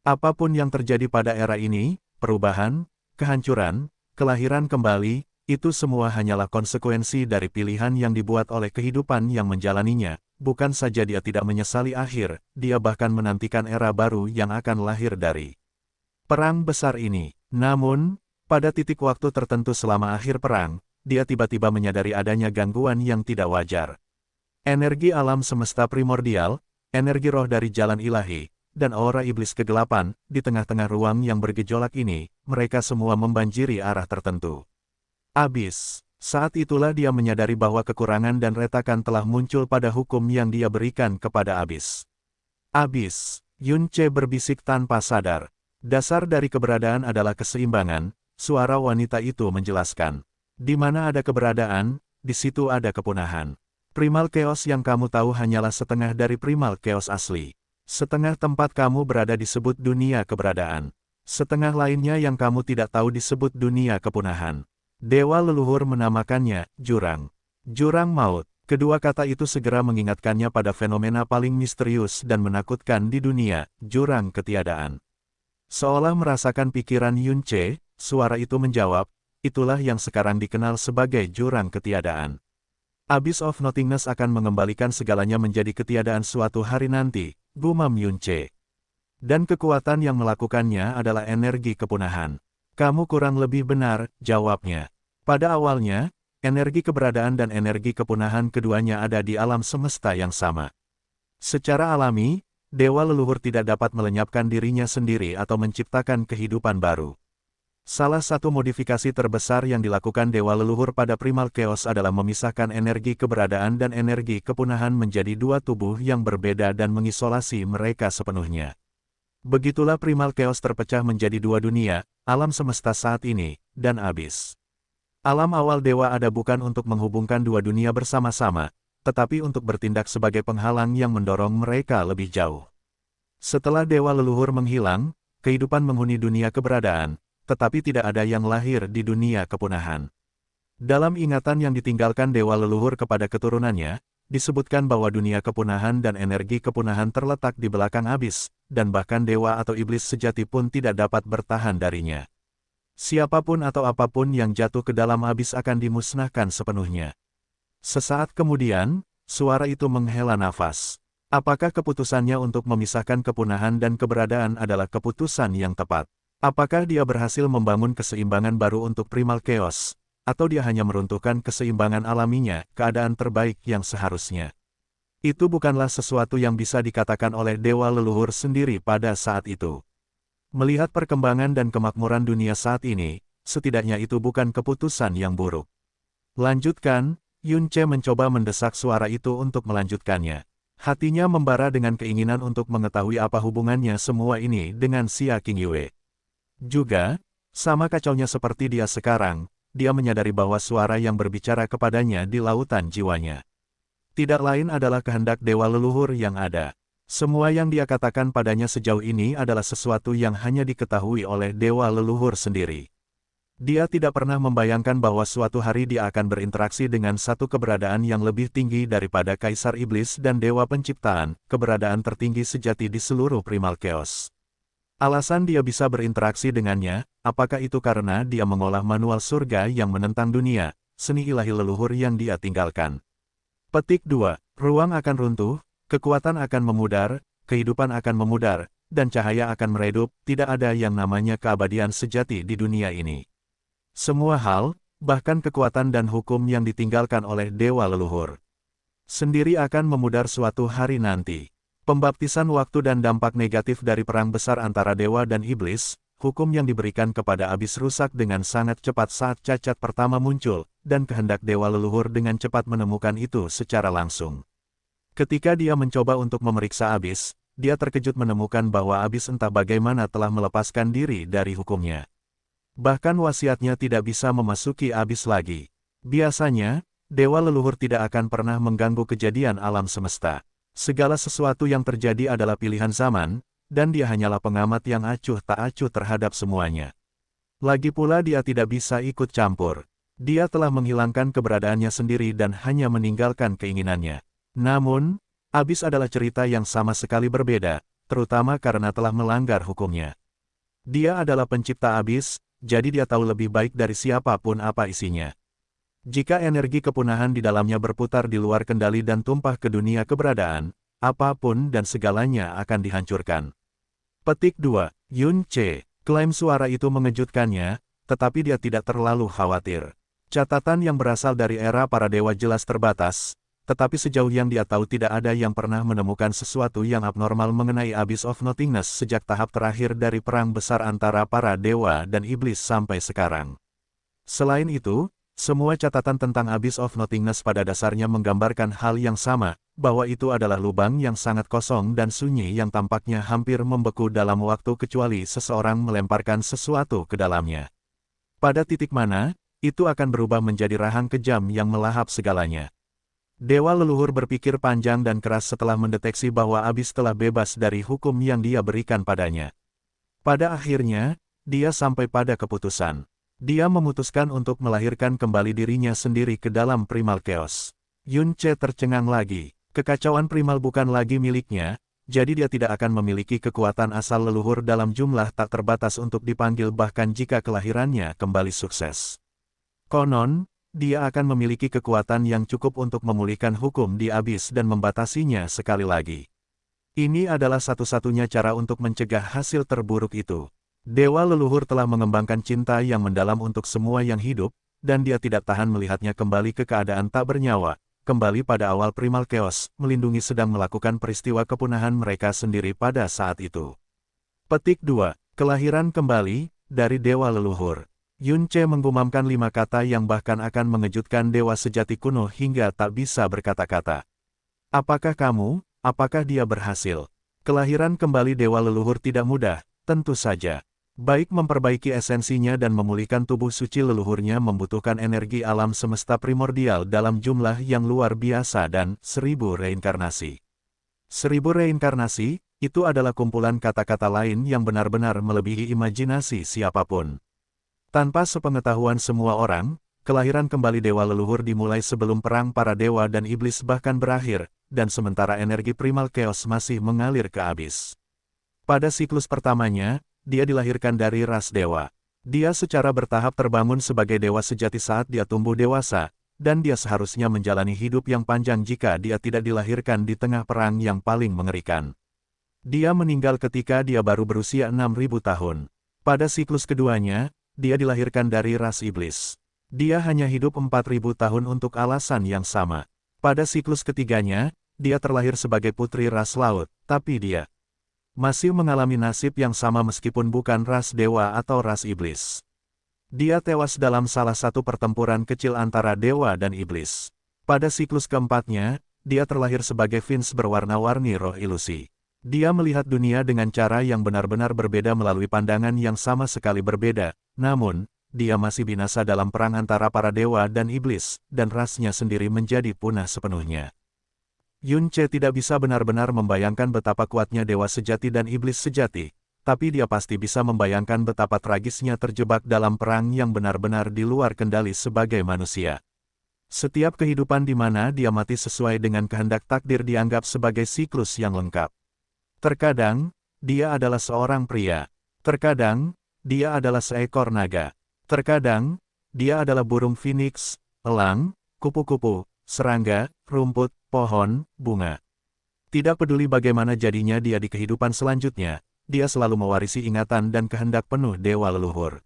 A: Apapun yang terjadi pada era ini, perubahan, kehancuran, kelahiran kembali, itu semua hanyalah konsekuensi dari pilihan yang dibuat oleh kehidupan yang menjalaninya. Bukan saja dia tidak menyesali akhir, dia bahkan menantikan era baru yang akan lahir dari perang besar ini. Namun, pada titik waktu tertentu selama akhir perang, dia tiba-tiba menyadari adanya gangguan yang tidak wajar. Energi alam semesta primordial, energi roh dari jalan ilahi, dan aura iblis kegelapan, di tengah-tengah ruang yang bergejolak ini, mereka semua membanjiri arah tertentu. Abis. Saat itulah dia menyadari bahwa kekurangan dan retakan telah muncul pada hukum yang dia berikan kepada Abis. Abis. Yun Ce berbisik tanpa sadar. Dasar dari keberadaan adalah keseimbangan, suara wanita itu menjelaskan. Di mana ada keberadaan, di situ ada kepunahan. Primal chaos yang kamu tahu hanyalah setengah dari primal chaos asli. Setengah tempat kamu berada disebut dunia keberadaan. Setengah lainnya yang kamu tidak tahu disebut dunia kepunahan. Dewa leluhur menamakannya jurang. Jurang maut. Kedua kata itu segera mengingatkannya pada fenomena paling misterius dan menakutkan di dunia, jurang ketiadaan. Seolah merasakan pikiran Yun Ce, suara itu menjawab, itulah yang sekarang dikenal sebagai jurang ketiadaan. Abyss of Nothingness akan mengembalikan segalanya menjadi ketiadaan suatu hari nanti, gumam Yun Ce. Dan kekuatan yang melakukannya adalah energi kepunahan. Kamu kurang lebih benar, jawabnya. Pada awalnya, energi keberadaan dan energi kepunahan keduanya ada di alam semesta yang sama. Secara alami, dewa leluhur tidak dapat melenyapkan dirinya sendiri atau menciptakan kehidupan baru. Salah satu modifikasi terbesar yang dilakukan dewa leluhur pada primal chaos adalah memisahkan energi keberadaan dan energi kepunahan menjadi dua tubuh yang berbeda dan mengisolasi mereka sepenuhnya. Begitulah primal chaos terpecah menjadi dua dunia, alam semesta saat ini, dan abis. Alam awal dewa ada bukan untuk menghubungkan dua dunia bersama-sama, tetapi untuk bertindak sebagai penghalang yang mendorong mereka lebih jauh. Setelah dewa leluhur menghilang, kehidupan menghuni dunia keberadaan, tetapi tidak ada yang lahir di dunia kepunahan. Dalam ingatan yang ditinggalkan dewa leluhur kepada keturunannya, disebutkan bahwa dunia kepunahan dan energi kepunahan terletak di belakang abis, dan bahkan dewa atau iblis sejati pun tidak dapat bertahan darinya. Siapapun atau apapun yang jatuh ke dalam abis akan dimusnahkan sepenuhnya. Sesaat kemudian, suara itu menghela nafas. Apakah keputusannya untuk memisahkan kepunahan dan keberadaan adalah keputusan yang tepat? Apakah dia berhasil membangun keseimbangan baru untuk primal chaos? atau dia hanya meruntuhkan keseimbangan alaminya, keadaan terbaik yang seharusnya. Itu bukanlah sesuatu yang bisa dikatakan oleh dewa leluhur sendiri pada saat itu. Melihat perkembangan dan kemakmuran dunia saat ini, setidaknya itu bukan keputusan yang buruk. Lanjutkan, Yun Ce mencoba mendesak suara itu untuk melanjutkannya. Hatinya membara dengan keinginan untuk mengetahui apa hubungannya semua ini dengan Xia Qingyue. Juga, sama kacaunya seperti dia sekarang, dia menyadari bahwa suara yang berbicara kepadanya di lautan jiwanya tidak lain adalah kehendak dewa leluhur yang ada. Semua yang dia katakan padanya sejauh ini adalah sesuatu yang hanya diketahui oleh dewa leluhur sendiri. Dia tidak pernah membayangkan bahwa suatu hari dia akan berinteraksi dengan satu keberadaan yang lebih tinggi daripada Kaisar Iblis dan Dewa Penciptaan, keberadaan tertinggi sejati di seluruh primal chaos. Alasan dia bisa berinteraksi dengannya, apakah itu karena dia mengolah manual surga yang menentang dunia, seni ilahi leluhur yang dia tinggalkan. Petik 2. Ruang akan runtuh, kekuatan akan memudar, kehidupan akan memudar, dan cahaya akan meredup, tidak ada yang namanya keabadian sejati di dunia ini. Semua hal, bahkan kekuatan dan hukum yang ditinggalkan oleh dewa leluhur sendiri akan memudar suatu hari nanti. Pembaptisan waktu dan dampak negatif dari perang besar antara dewa dan iblis, hukum yang diberikan kepada abis rusak dengan sangat cepat saat cacat pertama muncul, dan kehendak dewa leluhur dengan cepat menemukan itu secara langsung. Ketika dia mencoba untuk memeriksa abis, dia terkejut menemukan bahwa abis entah bagaimana telah melepaskan diri dari hukumnya. Bahkan wasiatnya tidak bisa memasuki abis lagi. Biasanya, dewa leluhur tidak akan pernah mengganggu kejadian alam semesta. Segala sesuatu yang terjadi adalah pilihan zaman, dan dia hanyalah pengamat yang acuh tak acuh terhadap semuanya. Lagi pula dia tidak bisa ikut campur. Dia telah menghilangkan keberadaannya sendiri dan hanya meninggalkan keinginannya. Namun, abis adalah cerita yang sama sekali berbeda, terutama karena telah melanggar hukumnya. Dia adalah pencipta abis, jadi dia tahu lebih baik dari siapapun apa isinya. Jika energi kepunahan di dalamnya berputar di luar kendali dan tumpah ke dunia keberadaan, apapun dan segalanya akan dihancurkan. Petik 2. Yun Ce. Klaim suara itu mengejutkannya, tetapi dia tidak terlalu khawatir. Catatan yang berasal dari era para dewa jelas terbatas, tetapi sejauh yang dia tahu tidak ada yang pernah menemukan sesuatu yang abnormal mengenai Abyss of Nothingness sejak tahap terakhir dari perang besar antara para dewa dan iblis sampai sekarang. Selain itu, semua catatan tentang Abyss of Nothingness pada dasarnya menggambarkan hal yang sama, bahwa itu adalah lubang yang sangat kosong dan sunyi yang tampaknya hampir membeku dalam waktu kecuali seseorang melemparkan sesuatu ke dalamnya. Pada titik mana, itu akan berubah menjadi rahang kejam yang melahap segalanya. Dewa leluhur berpikir panjang dan keras setelah mendeteksi bahwa Abyss telah bebas dari hukum yang dia berikan padanya. Pada akhirnya, dia sampai pada keputusan. Dia memutuskan untuk melahirkan kembali dirinya sendiri ke dalam primal chaos. Yun Ce tercengang lagi. Kekacauan primal bukan lagi miliknya, jadi dia tidak akan memiliki kekuatan asal leluhur dalam jumlah tak terbatas untuk dipanggil bahkan jika kelahirannya kembali sukses. Konon, dia akan memiliki kekuatan yang cukup untuk memulihkan hukum di Abyss dan membatasinya sekali lagi. Ini adalah satu-satunya cara untuk mencegah hasil terburuk itu. Dewa leluhur telah mengembangkan cinta yang mendalam untuk semua yang hidup, dan dia tidak tahan melihatnya kembali ke keadaan tak bernyawa, kembali pada awal primal chaos, melindungi sedang melakukan peristiwa kepunahan mereka sendiri pada saat itu. Petik 2. Kelahiran kembali, dari Dewa Leluhur. Yun Ce menggumamkan 5 kata yang bahkan akan mengejutkan dewa sejati kuno hingga tak bisa berkata-kata. Apakah kamu, apakah dia berhasil? Kelahiran kembali Dewa Leluhur tidak mudah, tentu saja. Baik memperbaiki esensinya dan memulihkan tubuh suci leluhurnya membutuhkan energi alam semesta primordial dalam jumlah yang luar biasa dan 1000 reinkarnasi. 1000 reinkarnasi, itu adalah kumpulan kata-kata lain yang benar-benar melebihi imajinasi siapapun. Tanpa sepengetahuan semua orang, kelahiran kembali dewa leluhur dimulai sebelum perang para dewa dan iblis bahkan berakhir, dan sementara energi primal chaos masih mengalir ke Abyss. Pada siklus pertamanya, dia dilahirkan dari ras dewa. Dia secara bertahap terbangun sebagai dewa sejati saat dia tumbuh dewasa, dan dia seharusnya menjalani hidup yang panjang jika dia tidak dilahirkan di tengah perang yang paling mengerikan. Dia meninggal ketika dia baru berusia 6000 tahun. Pada siklus keduanya, dia dilahirkan dari ras iblis. Dia hanya hidup 4.000 tahun untuk alasan yang sama. Pada siklus ketiganya, dia terlahir sebagai putri ras laut, tapi dia masih mengalami nasib yang sama meskipun bukan ras dewa atau ras iblis. Dia tewas dalam salah satu pertempuran kecil antara dewa dan iblis. Pada siklus keempatnya, dia terlahir sebagai Vince berwarna-warni roh ilusi. Dia melihat dunia dengan cara yang benar-benar berbeda melalui pandangan yang sama sekali berbeda, namun, dia masih binasa dalam perang antara para dewa dan iblis, dan rasnya sendiri menjadi punah sepenuhnya. Yun Ce tidak bisa benar-benar membayangkan betapa kuatnya dewa sejati dan iblis sejati, tapi dia pasti bisa membayangkan betapa tragisnya terjebak dalam perang yang benar-benar di luar kendali sebagai manusia. Setiap kehidupan di mana dia mati sesuai dengan kehendak takdir dianggap sebagai siklus yang lengkap. Terkadang, dia adalah seorang pria. Terkadang, dia adalah seekor naga. Terkadang, dia adalah burung phoenix, elang, kupu-kupu, serangga, rumput, pohon, bunga. Tidak peduli bagaimana jadinya dia di kehidupan selanjutnya, dia selalu mewarisi ingatan dan kehendak penuh dewa leluhur.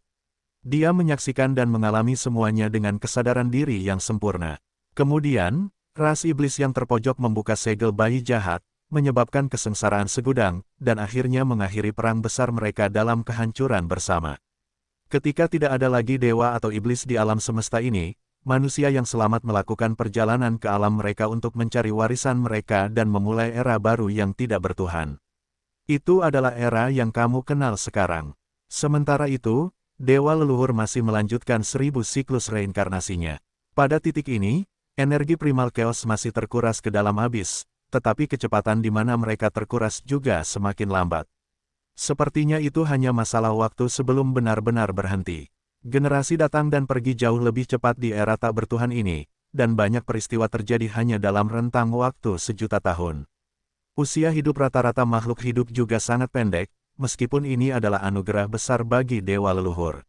A: Dia menyaksikan dan mengalami semuanya dengan kesadaran diri yang sempurna. Kemudian, ras iblis yang terpojok membuka segel bayi jahat, menyebabkan kesengsaraan segudang, dan akhirnya mengakhiri perang besar mereka dalam kehancuran bersama. Ketika tidak ada lagi dewa atau iblis di alam semesta ini, manusia yang selamat melakukan perjalanan ke alam mereka untuk mencari warisan mereka dan memulai era baru yang tidak bertuhan. Itu adalah era yang kamu kenal sekarang. Sementara itu, dewa leluhur masih melanjutkan 1000 siklus reinkarnasinya. Pada titik ini, energi primal chaos masih terkuras ke dalam abyss, tetapi kecepatan di mana mereka terkuras juga semakin lambat. Sepertinya itu hanya masalah waktu sebelum benar-benar berhenti. Generasi datang dan pergi jauh lebih cepat di era tak bertuhan ini, dan banyak peristiwa terjadi hanya dalam rentang waktu 1.000.000 tahun. Usia hidup rata-rata makhluk hidup juga sangat pendek, meskipun ini adalah anugerah besar bagi dewa leluhur.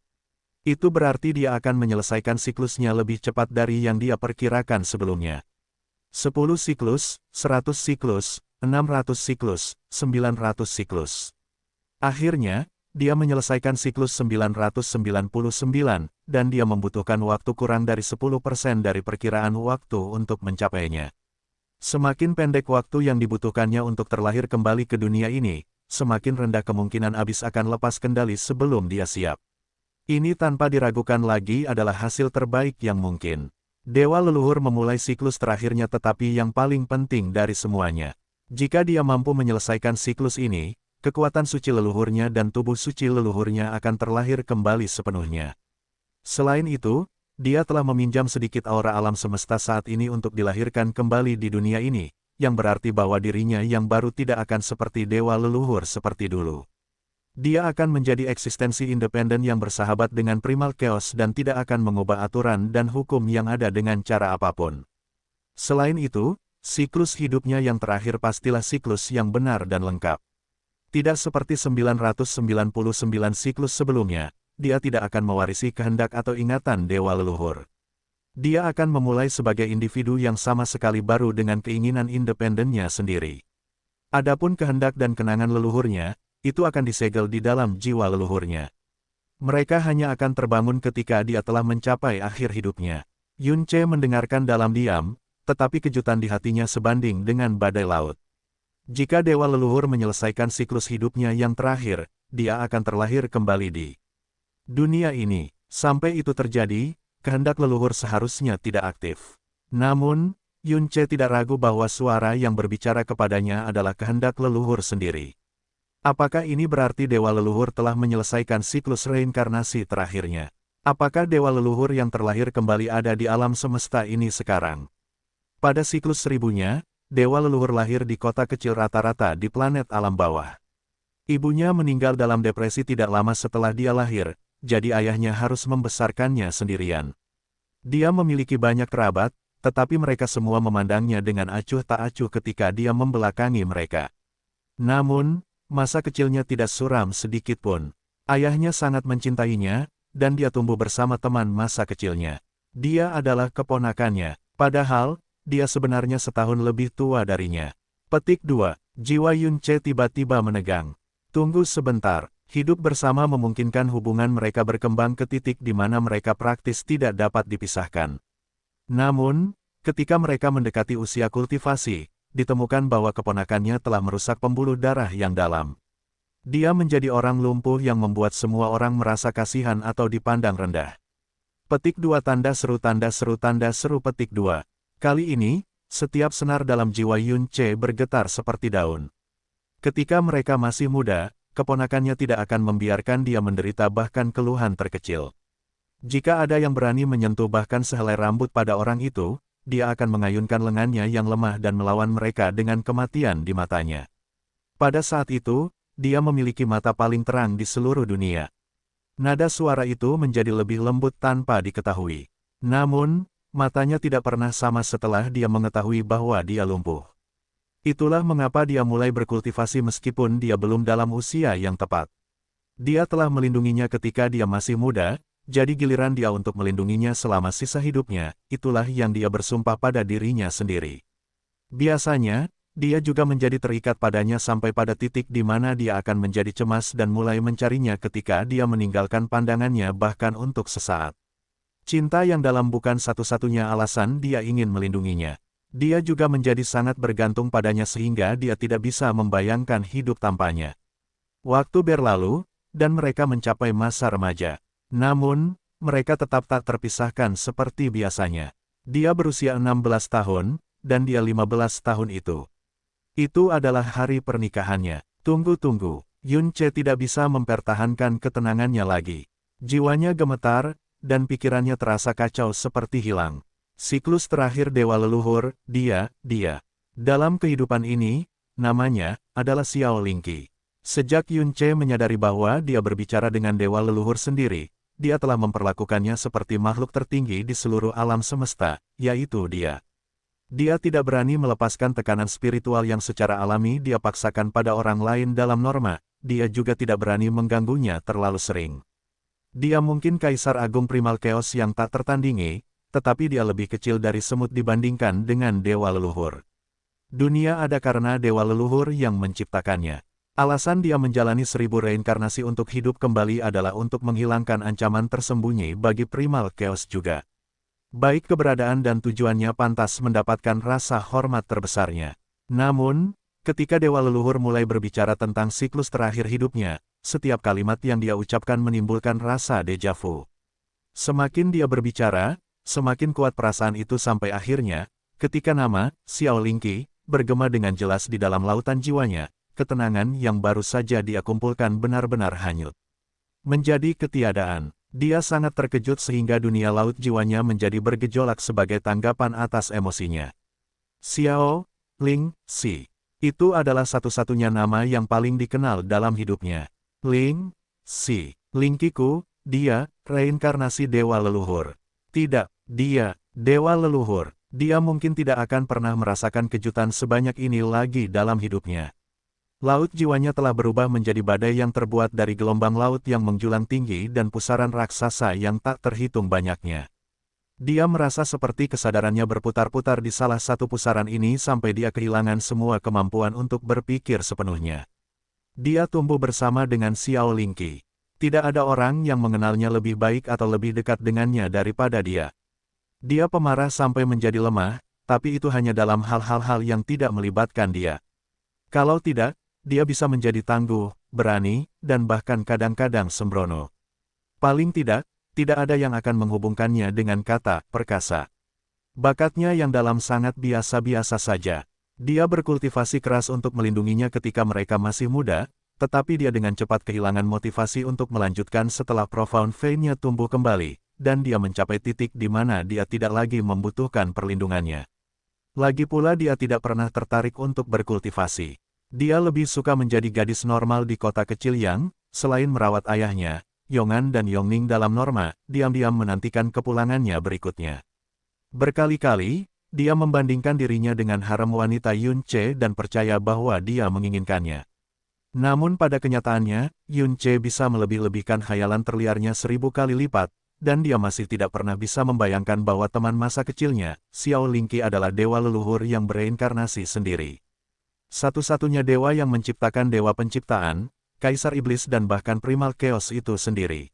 A: Itu berarti dia akan menyelesaikan siklusnya lebih cepat dari yang dia perkirakan sebelumnya. 10 siklus, 100 siklus, 600 siklus, 900 siklus. Akhirnya, dia menyelesaikan siklus 999, dan dia membutuhkan waktu kurang dari 10% dari perkiraan waktu untuk mencapainya. Semakin pendek waktu yang dibutuhkannya untuk terlahir kembali ke dunia ini, semakin rendah kemungkinan abyss akan lepas kendali sebelum dia siap. Ini tanpa diragukan lagi adalah hasil terbaik yang mungkin. Dewa leluhur memulai siklus terakhirnya tetapi yang paling penting dari semuanya. Jika dia mampu menyelesaikan siklus ini, kekuatan suci leluhurnya dan tubuh suci leluhurnya akan terlahir kembali sepenuhnya. Selain itu, dia telah meminjam sedikit aura alam semesta saat ini untuk dilahirkan kembali di dunia ini, yang berarti bahwa dirinya yang baru tidak akan seperti dewa leluhur seperti dulu. Dia akan menjadi eksistensi independen yang bersahabat dengan primal chaos dan tidak akan mengubah aturan dan hukum yang ada dengan cara apapun. Selain itu, siklus hidupnya yang terakhir pastilah siklus yang benar dan lengkap. Tidak seperti 999 siklus sebelumnya, dia tidak akan mewarisi kehendak atau ingatan dewa leluhur. Dia akan memulai sebagai individu yang sama sekali baru dengan keinginan independennya sendiri. Adapun kehendak dan kenangan leluhurnya, itu akan disegel di dalam jiwa leluhurnya. Mereka hanya akan terbangun ketika dia telah mencapai akhir hidupnya. Yun Ce mendengarkan dalam diam, tetapi kejutan di hatinya sebanding dengan badai laut. Jika dewa leluhur menyelesaikan siklus hidupnya yang terakhir, dia akan terlahir kembali di dunia ini. Sampai itu terjadi, kehendak leluhur seharusnya tidak aktif. Namun, Yun Ce tidak ragu bahwa suara yang berbicara kepadanya adalah kehendak leluhur sendiri. Apakah ini berarti dewa leluhur telah menyelesaikan siklus reinkarnasi terakhirnya? Apakah dewa leluhur yang terlahir kembali ada di alam semesta ini sekarang? Pada siklus 1000-nya, dewa leluhur lahir di kota kecil rata-rata di planet alam bawah. Ibunya meninggal dalam depresi tidak lama setelah dia lahir, jadi ayahnya harus membesarkannya sendirian. Dia memiliki banyak kerabat, tetapi mereka semua memandangnya dengan acuh tak acuh ketika dia membelakangi mereka. Namun, masa kecilnya tidak suram sedikit pun. Ayahnya sangat mencintainya, dan dia tumbuh bersama teman masa kecilnya. Dia adalah keponakannya, padahal, dia sebenarnya setahun lebih tua darinya. Petik 2. Jiwa Yun Ce tiba-tiba menegang. Tunggu sebentar, Hidup bersama memungkinkan hubungan mereka berkembang ke titik di mana mereka praktis tidak dapat dipisahkan. Namun, ketika mereka mendekati usia kultivasi, ditemukan bahwa keponakannya telah merusak pembuluh darah yang dalam. Dia menjadi orang lumpuh yang membuat semua orang merasa kasihan atau dipandang rendah. Petik 2 tanda seru petik 2. Kali ini, setiap senar dalam jiwa Yun Che bergetar seperti daun. Ketika mereka masih muda, keponakannya tidak akan membiarkan dia menderita bahkan keluhan terkecil. Jika ada yang berani menyentuh bahkan sehelai rambut pada orang itu, dia akan mengayunkan lengannya yang lemah dan melawan mereka dengan kematian di matanya. Pada saat itu, dia memiliki mata paling terang di seluruh dunia. Nada suara itu menjadi lebih lembut tanpa diketahui. Namun, matanya tidak pernah sama setelah dia mengetahui bahwa dia lumpuh. Itulah mengapa dia mulai berkultivasi meskipun dia belum dalam usia yang tepat. Dia telah melindunginya ketika dia masih muda, jadi giliran dia untuk melindunginya selama sisa hidupnya, itulah yang dia bersumpah pada dirinya sendiri. Biasanya, dia juga menjadi terikat padanya sampai pada titik di mana dia akan menjadi cemas dan mulai mencarinya ketika dia meninggalkan pandangannya bahkan untuk sesaat. Cinta yang dalam bukan satu-satunya alasan dia ingin melindunginya. Dia juga menjadi sangat bergantung padanya sehingga dia tidak bisa membayangkan hidup tanpanya. Waktu berlalu, dan mereka mencapai masa remaja. Namun, mereka tetap tak terpisahkan seperti biasanya. Dia berusia 16 tahun, dan dia 15 tahun itu. Itu adalah hari pernikahannya. Tunggu-tunggu, Yun Che tidak bisa mempertahankan ketenangannya lagi. Jiwanya gemetar, dan pikirannya terasa kacau seperti hilang. Siklus terakhir Dewa Leluhur, dia. Dalam kehidupan ini, namanya adalah Xiao Lingqi. Sejak Yun Che menyadari bahwa dia berbicara dengan Dewa Leluhur sendiri, dia telah memperlakukannya seperti makhluk tertinggi di seluruh alam semesta, yaitu dia. Dia tidak berani melepaskan tekanan spiritual yang secara alami dia paksakan pada orang lain dalam norma, dia juga tidak berani mengganggunya terlalu sering. Dia mungkin Kaisar Agung Primal Chaos yang tak tertandingi, tetapi dia lebih kecil dari semut dibandingkan dengan Dewa Leluhur. Dunia ada karena Dewa Leluhur yang menciptakannya. Alasan dia menjalani 1000 reinkarnasi untuk hidup kembali adalah untuk menghilangkan ancaman tersembunyi bagi Primal Chaos juga. Baik keberadaan dan tujuannya pantas mendapatkan rasa hormat terbesarnya. Namun, ketika Dewa Leluhur mulai berbicara tentang siklus terakhir hidupnya, setiap kalimat yang dia ucapkan menimbulkan rasa deja vu. Semakin dia berbicara, semakin kuat perasaan itu sampai akhirnya, ketika nama Xiao Lingqi bergema dengan jelas di dalam lautan jiwanya, ketenangan yang baru saja dia kumpulkan benar-benar hanyut. Menjadi ketiadaan. Dia sangat terkejut sehingga dunia laut jiwanya menjadi bergejolak sebagai tanggapan atas emosinya. Xiao Lingqi. Itu adalah satu-satunya nama yang paling dikenal dalam hidupnya. Lingqi. Lingqiku, dia, reinkarnasi Dewa Leluhur. Tidak, dia, Dewa Leluhur. Dia mungkin tidak akan pernah merasakan kejutan sebanyak ini lagi dalam hidupnya. Laut jiwanya telah berubah menjadi badai yang terbuat dari gelombang laut yang menjulang tinggi dan pusaran raksasa yang tak terhitung banyaknya. Dia merasa seperti kesadarannya berputar-putar di salah satu pusaran ini sampai dia kehilangan semua kemampuan untuk berpikir sepenuhnya. Dia tumbuh bersama dengan Xiao Lingqi. Tidak ada orang yang mengenalnya lebih baik atau lebih dekat dengannya daripada dia. Dia pemarah sampai menjadi lemah, tapi itu hanya dalam hal-hal yang tidak melibatkan dia. Kalau tidak, dia bisa menjadi tangguh, berani, dan bahkan kadang-kadang sembrono. Paling tidak ada yang akan menghubungkannya dengan kata perkasa. Bakatnya yang dalam sangat biasa-biasa saja. Dia berkultivasi keras untuk melindunginya ketika mereka masih muda, tetapi dia dengan cepat kehilangan motivasi untuk melanjutkan setelah Profound Vein-nya tumbuh kembali, dan dia mencapai titik di mana dia tidak lagi membutuhkan perlindungannya. Lagi pula dia tidak pernah tertarik untuk berkultivasi. Dia lebih suka menjadi gadis normal di kota kecil yang, selain merawat ayahnya, Yongan dan Yongning dalam norma, diam-diam menantikan kepulangannya berikutnya. Berkali-kali, dia membandingkan dirinya dengan harem wanita Yun Che dan percaya bahwa dia menginginkannya. Namun pada kenyataannya, Yun Che bisa melebih-lebihkan khayalan terliarnya 1000 kali lipat, dan dia masih tidak pernah bisa membayangkan bahwa teman masa kecilnya, Xiao Lingqi adalah dewa leluhur yang bereinkarnasi sendiri. Satu-satunya dewa yang menciptakan dewa penciptaan, Kaisar Iblis dan bahkan Primal Chaos itu sendiri.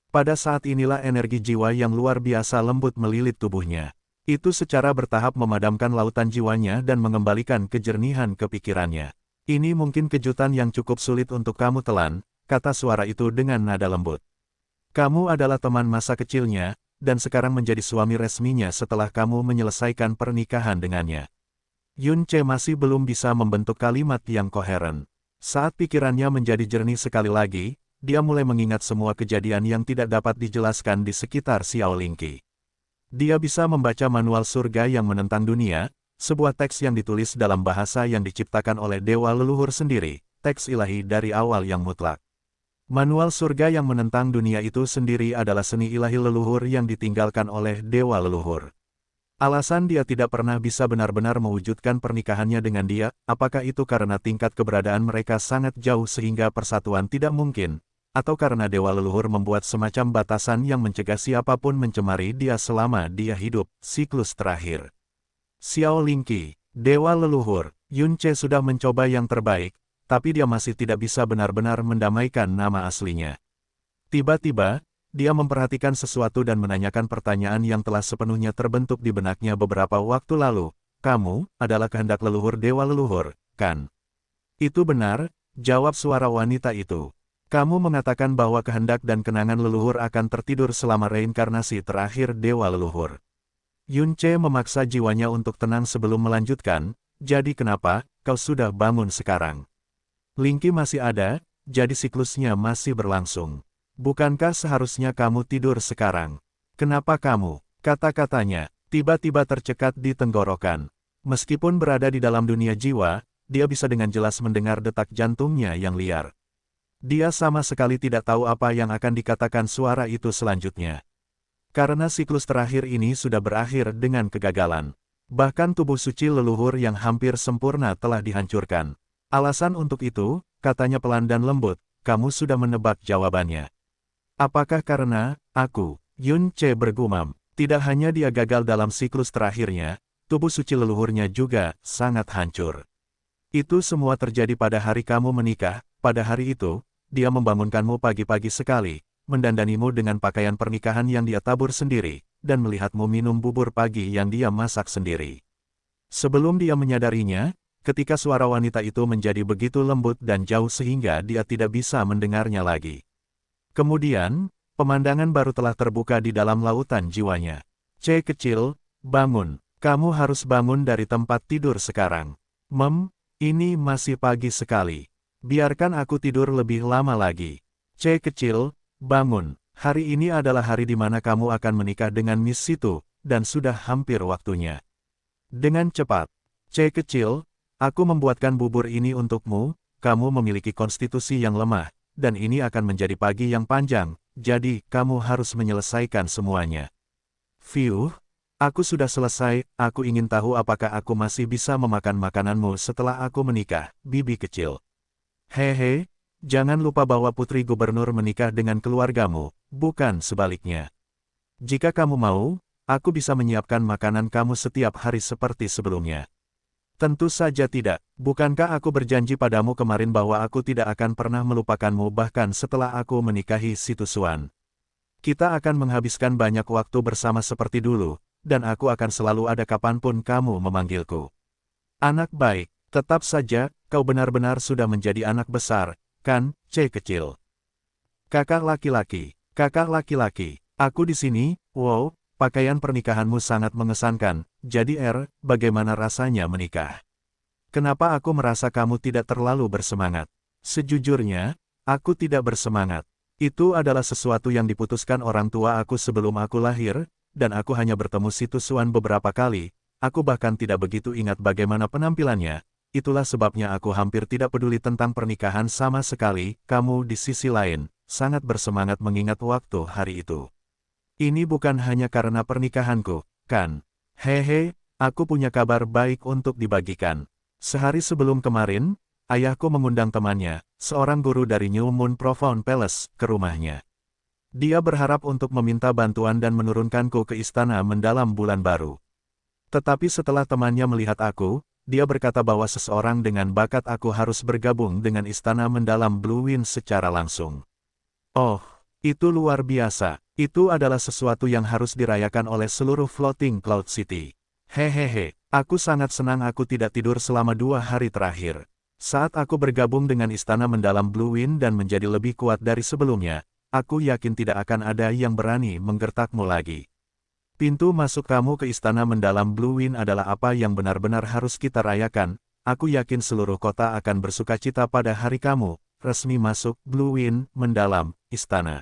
A: Pada saat inilah energi jiwa yang luar biasa lembut melilit tubuhnya. Itu secara bertahap memadamkan lautan jiwanya dan mengembalikan kejernihan ke pikirannya. Ini mungkin kejutan yang cukup sulit untuk kamu telan, kata suara itu dengan nada lembut. Kamu adalah teman masa kecilnya, dan sekarang menjadi suami resminya setelah kamu menyelesaikan pernikahan dengannya. Yun Ce masih belum bisa membentuk kalimat yang koheren. Saat pikirannya menjadi jernih sekali lagi, dia mulai mengingat semua kejadian yang tidak dapat dijelaskan di sekitar Xiao Lingqi. Dia bisa membaca manual surga yang menentang dunia, sebuah teks yang ditulis dalam bahasa yang diciptakan oleh dewa leluhur sendiri, teks ilahi dari awal yang mutlak. Manual surga yang menentang dunia itu sendiri adalah seni ilahi leluhur yang ditinggalkan oleh dewa leluhur. Alasan dia tidak pernah bisa benar-benar mewujudkan pernikahannya dengan dia, apakah itu karena tingkat keberadaan mereka sangat jauh sehingga persatuan tidak mungkin, atau karena dewa leluhur membuat semacam batasan yang mencegah siapapun mencemari dia selama dia hidup, siklus terakhir. Xiao Lingqi, dewa leluhur, Yun Ce sudah mencoba yang terbaik, tapi dia masih tidak bisa benar-benar mendamaikan nama aslinya. Tiba-tiba, dia memperhatikan sesuatu dan menanyakan pertanyaan yang telah sepenuhnya terbentuk di benaknya beberapa waktu lalu. Kamu adalah kehendak leluhur dewa leluhur, kan? Itu benar, jawab suara wanita itu. Kamu mengatakan bahwa kehendak dan kenangan leluhur akan tertidur selama reinkarnasi terakhir dewa leluhur. Yun Ce memaksa jiwanya untuk tenang sebelum melanjutkan, jadi kenapa, kau sudah bangun sekarang? Lingqi masih ada, jadi siklusnya masih berlangsung. Bukankah seharusnya kamu tidur sekarang? Kenapa kamu? Kata-katanya, tiba-tiba tercekat di tenggorokan. Meskipun berada di dalam dunia jiwa, dia bisa dengan jelas mendengar detak jantungnya yang liar. Dia sama sekali tidak tahu apa yang akan dikatakan suara itu selanjutnya. Karena siklus terakhir ini sudah berakhir dengan kegagalan. Bahkan tubuh suci leluhur yang hampir sempurna telah dihancurkan. Alasan untuk itu, katanya pelan dan lembut, kamu sudah menebak jawabannya. Apakah karena, aku, Yun Ce bergumam, tidak hanya dia gagal dalam siklus terakhirnya, tubuh suci leluhurnya juga sangat hancur. Itu semua terjadi pada hari kamu menikah, pada hari itu, dia membangunkanmu pagi-pagi sekali, mendandanimu dengan pakaian pernikahan yang dia tabur sendiri, dan melihatmu minum bubur pagi yang dia masak sendiri. Sebelum dia menyadarinya, ketika suara wanita itu menjadi begitu lembut dan jauh sehingga dia tidak bisa mendengarnya lagi. Kemudian, pemandangan baru telah terbuka di dalam lautan jiwanya. Ce kecil, bangun, kamu harus bangun dari tempat tidur sekarang. Ini masih pagi sekali. Biarkan aku tidur lebih lama lagi. Ce kecil, bangun, hari ini adalah hari di mana kamu akan menikah dengan Miss Situ, dan sudah hampir waktunya. Dengan cepat, Ce kecil, aku membuatkan bubur ini untukmu, kamu memiliki konstitusi yang lemah. Dan ini akan menjadi pagi yang panjang, jadi kamu harus menyelesaikan semuanya. Fiuh, aku sudah selesai, aku ingin tahu apakah aku masih bisa memakan makananmu setelah aku menikah, bibi kecil. Hehe, jangan lupa bahwa putri gubernur menikah dengan keluargamu, bukan sebaliknya. Jika kamu mau, aku bisa menyiapkan makanan kamu setiap hari seperti sebelumnya. Tentu saja tidak, bukankah aku berjanji padamu kemarin bahwa aku tidak akan pernah melupakanmu bahkan setelah aku menikahi si Tusuan. Kita akan menghabiskan banyak waktu bersama seperti dulu, dan aku akan selalu ada kapanpun kamu memanggilku. Anak baik, tetap saja, kau benar-benar sudah menjadi anak besar, kan, Ce kecil. Kakak laki-laki, aku di sini, wow. Pakaian pernikahanmu sangat mengesankan, jadi bagaimana rasanya menikah? Kenapa aku merasa kamu tidak terlalu bersemangat? Sejujurnya, aku tidak bersemangat. Itu adalah sesuatu yang diputuskan orang tua aku sebelum aku lahir, dan aku hanya bertemu si Tusuan beberapa kali, aku bahkan tidak begitu ingat bagaimana penampilannya, itulah sebabnya aku hampir tidak peduli tentang pernikahan sama sekali, kamu di sisi lain, sangat bersemangat mengingat waktu hari itu. Ini bukan hanya karena pernikahanku, kan? Hehe, aku punya kabar baik untuk dibagikan. Sehari sebelum kemarin, ayahku mengundang temannya, seorang guru dari New Moon Profound Palace, ke rumahnya. Dia berharap untuk meminta bantuan dan menurunkanku ke istana mendalam bulan baru. Tetapi setelah temannya melihat aku, dia berkata bahwa seseorang dengan bakat aku harus bergabung dengan Istana Mendalam Blue Wind secara langsung. Oh, itu luar biasa. Itu adalah sesuatu yang harus dirayakan oleh seluruh Floating Cloud City. Hehehe, aku sangat senang aku tidak tidur selama 2 hari terakhir. Saat aku bergabung dengan Istana Mendalam Blue Wind dan menjadi lebih kuat dari sebelumnya, aku yakin tidak akan ada yang berani menggertakmu lagi. Pintu masuk kamu ke Istana Mendalam Blue Wind adalah apa yang benar-benar harus kita rayakan. Aku yakin seluruh kota akan bersukacita pada hari kamu resmi masuk Blue Wind Mendalam Istana.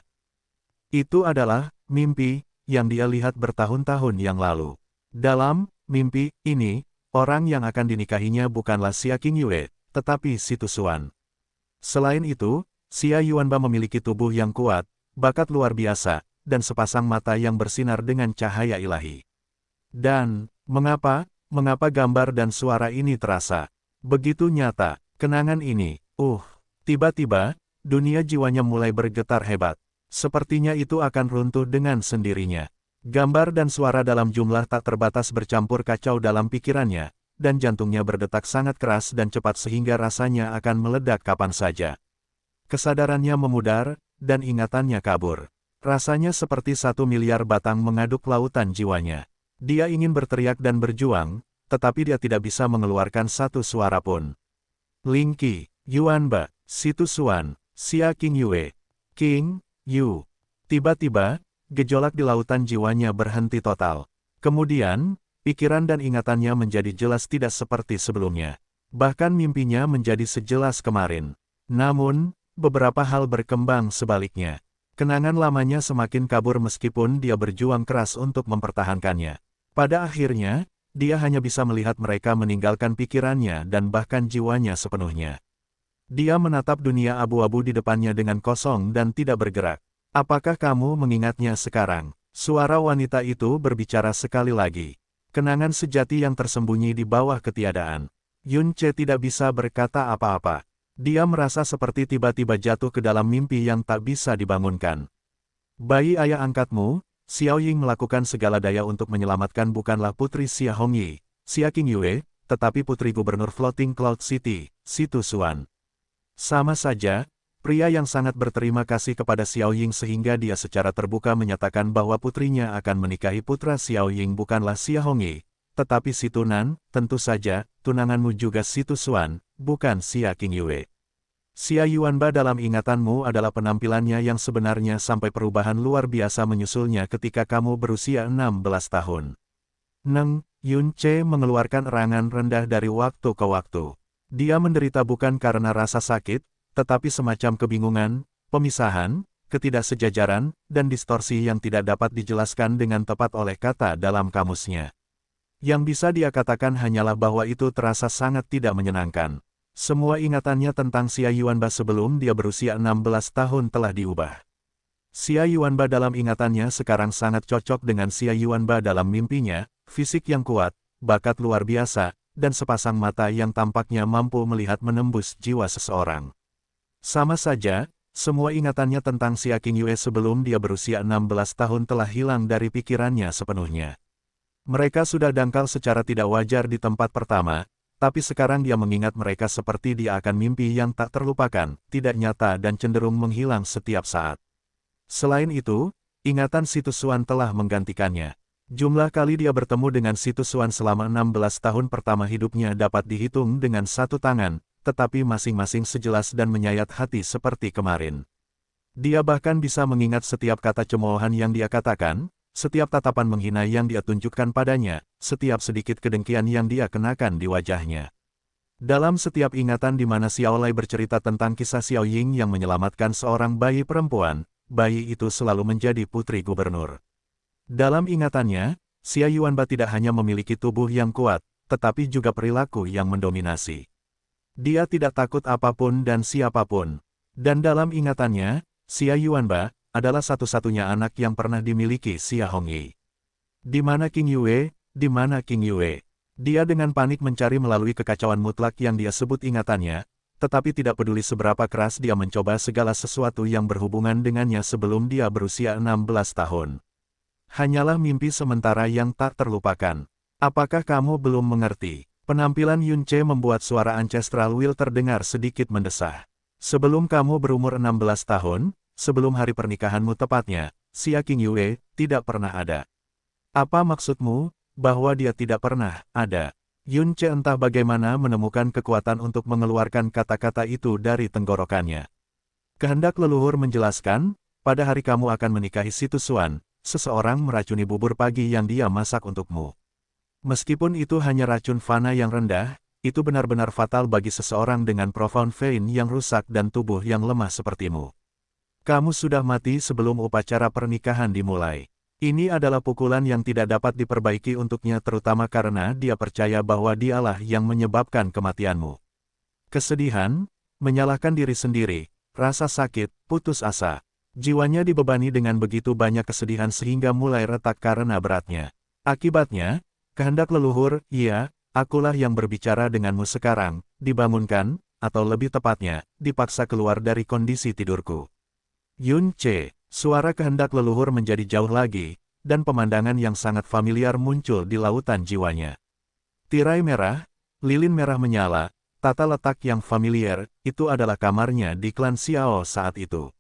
A: Itu adalah mimpi yang dia lihat bertahun-tahun yang lalu. Dalam mimpi ini, orang yang akan dinikahinya bukanlah Xia Qingyue, tetapi Si Tusuan. Selain itu, Xia Yuanba memiliki tubuh yang kuat, bakat luar biasa, dan sepasang mata yang bersinar dengan cahaya ilahi. Dan, mengapa gambar dan suara ini terasa begitu nyata? Kenangan ini, tiba-tiba, dunia jiwanya mulai bergetar hebat. Sepertinya itu akan runtuh dengan sendirinya. Gambar dan suara dalam jumlah tak terbatas bercampur kacau dalam pikirannya, dan jantungnya berdetak sangat keras dan cepat sehingga rasanya akan meledak kapan saja. Kesadarannya memudar, dan ingatannya kabur. Rasanya seperti 1 miliar batang mengaduk lautan jiwanya. Dia ingin berteriak dan berjuang, tetapi dia tidak bisa mengeluarkan satu suara pun. Ling Qi, Yuanba, Si Tusuan, Xia Qingyue, King Yu. Tiba-tiba, gejolak di lautan jiwanya berhenti total. Kemudian, pikiran dan ingatannya menjadi jelas tidak seperti sebelumnya. Bahkan mimpinya menjadi sejelas kemarin. Namun, beberapa hal berkembang sebaliknya. Kenangan lamanya semakin kabur meskipun dia berjuang keras untuk mempertahankannya. Pada akhirnya, dia hanya bisa melihat mereka meninggalkan pikirannya dan bahkan jiwanya sepenuhnya. Dia menatap dunia abu-abu di depannya dengan kosong dan tidak bergerak. Apakah kamu mengingatnya sekarang? Suara wanita itu berbicara sekali lagi. Kenangan sejati yang tersembunyi di bawah ketiadaan. Yun Ce tidak bisa berkata apa-apa. Dia merasa seperti tiba-tiba jatuh ke dalam mimpi yang tak bisa dibangunkan. Bayi ayah angkatmu, Xiao Ying melakukan segala daya untuk menyelamatkan bukanlah putri Xia Hongyi, Xia Qingyue, tetapi putri gubernur Floating Cloud City, Si Tusuan. Sama saja, pria yang sangat berterima kasih kepada Xiao Ying sehingga dia secara terbuka menyatakan bahwa putrinya akan menikahi putra Xiao Ying bukanlah Xia Hongyi, tetapi Si Tunan, tentu saja, tunanganmu juga Si Tusuan, bukan Xia Qingyue. Xia Yuanba dalam ingatanmu adalah penampilannya yang sebenarnya sampai perubahan luar biasa menyusulnya ketika kamu berusia 16 tahun. Neng, Yun Ce mengeluarkan erangan rendah dari waktu ke waktu. Dia menderita bukan karena rasa sakit, tetapi semacam kebingungan, pemisahan, ketidaksejajaran, dan distorsi yang tidak dapat dijelaskan dengan tepat oleh kata dalam kamusnya. Yang bisa dia katakan hanyalah bahwa itu terasa sangat tidak menyenangkan. Semua ingatannya tentang Xia Yuanba sebelum dia berusia 16 tahun telah diubah. Xia Yuanba dalam ingatannya sekarang sangat cocok dengan Xia Yuanba dalam mimpinya, fisik yang kuat, bakat luar biasa, dan sepasang mata yang tampaknya mampu melihat menembus jiwa seseorang. Sama saja, semua ingatannya tentang Xia Qingyue sebelum dia berusia 16 tahun telah hilang dari pikirannya sepenuhnya. Mereka sudah dangkal secara tidak wajar di tempat pertama, tapi sekarang dia mengingat mereka seperti dia akan mimpi yang tak terlupakan, tidak nyata dan cenderung menghilang setiap saat. Selain itu, ingatan Si Tusuan telah menggantikannya. Jumlah kali dia bertemu dengan Si Tusuan selama 16 tahun pertama hidupnya dapat dihitung dengan satu tangan, tetapi masing-masing sejelas dan menyayat hati seperti kemarin. Dia bahkan bisa mengingat setiap kata cemoohan yang dia katakan, setiap tatapan menghina yang dia tunjukkan padanya, setiap sedikit kedengkian yang dia kenakan di wajahnya. Dalam setiap ingatan di mana Xiao Lai bercerita tentang kisah Xiao Ying yang menyelamatkan seorang bayi perempuan, bayi itu selalu menjadi putri gubernur. Dalam ingatannya, Xia Yuanba tidak hanya memiliki tubuh yang kuat, tetapi juga perilaku yang mendominasi. Dia tidak takut apapun dan siapapun. Dan dalam ingatannya, Xia Yuanba adalah satu-satunya anak yang pernah dimiliki Xia Hongyi. Di mana Qingyue? Di mana Qingyue? Dia dengan panik mencari melalui kekacauan mutlak yang dia sebut ingatannya, tetapi tidak peduli seberapa keras dia mencoba segala sesuatu yang berhubungan dengannya sebelum dia berusia 16 tahun. Hanyalah mimpi sementara yang tak terlupakan. Apakah kamu belum mengerti? Penampilan Yun Ce membuat suara ancestral Will terdengar sedikit mendesah. Sebelum kamu berumur 16 tahun, sebelum hari pernikahanmu tepatnya, Xia Qingyue tidak pernah ada. Apa maksudmu, bahwa dia tidak pernah ada? Yun Ce entah bagaimana menemukan kekuatan untuk mengeluarkan kata-kata itu dari tenggorokannya. Kehendak leluhur menjelaskan, pada hari kamu akan menikahi Si Tusuan, seseorang meracuni bubur pagi yang dia masak untukmu. Meskipun itu hanya racun fana yang rendah, itu benar-benar fatal bagi seseorang dengan profound vein yang rusak dan tubuh yang lemah sepertimu. Kamu sudah mati sebelum upacara pernikahan dimulai. Ini adalah pukulan yang tidak dapat diperbaiki untuknya terutama karena dia percaya bahwa dialah yang menyebabkan kematianmu. Kesedihan, menyalahkan diri sendiri, rasa sakit, putus asa. Jiwanya dibebani dengan begitu banyak kesedihan sehingga mulai retak karena beratnya. Akibatnya, kehendak leluhur, iya, akulah yang berbicara denganmu sekarang, dibangunkan, atau lebih tepatnya, dipaksa keluar dari kondisi tidurku. Yun Ce, suara kehendak leluhur menjadi jauh lagi, dan pemandangan yang sangat familiar muncul di lautan jiwanya. Tirai merah, lilin merah menyala, tata letak yang familiar, itu adalah kamarnya di klan Xiao saat itu.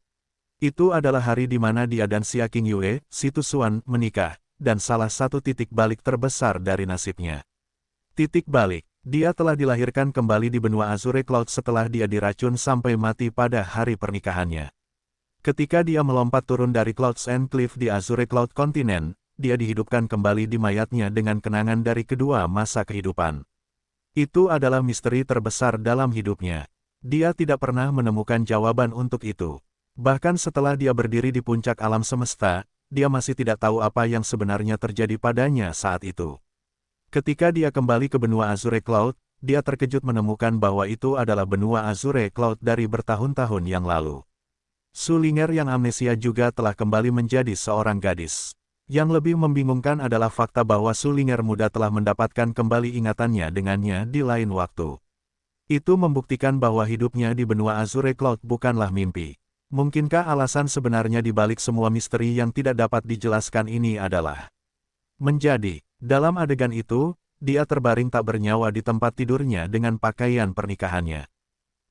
A: Itu adalah hari di mana dia dan Xia Qingyue, Si Tusuan, menikah, dan salah satu titik balik terbesar dari nasibnya. Titik balik, dia telah dilahirkan kembali di benua Azure Cloud setelah dia diracun sampai mati pada hari pernikahannya. Ketika dia melompat turun dari Clouds End Cliff di Azure Cloud Continent, dia dihidupkan kembali di mayatnya dengan kenangan dari kedua masa kehidupan. Itu adalah misteri terbesar dalam hidupnya. Dia tidak pernah menemukan jawaban untuk itu. Bahkan setelah dia berdiri di puncak alam semesta, dia masih tidak tahu apa yang sebenarnya terjadi padanya saat itu. Ketika dia kembali ke benua Azure Cloud, dia terkejut menemukan bahwa itu adalah benua Azure Cloud dari bertahun-tahun yang lalu. Sulinger yang amnesia juga telah kembali menjadi seorang gadis. Yang lebih membingungkan adalah fakta bahwa Sulinger muda telah mendapatkan kembali ingatannya dengannya di lain waktu. Itu membuktikan bahwa hidupnya di benua Azure Cloud bukanlah mimpi. Mungkinkah alasan sebenarnya di balik semua misteri yang tidak dapat dijelaskan ini adalah menjadi, dalam adegan itu, dia terbaring tak bernyawa di tempat tidurnya dengan pakaian pernikahannya.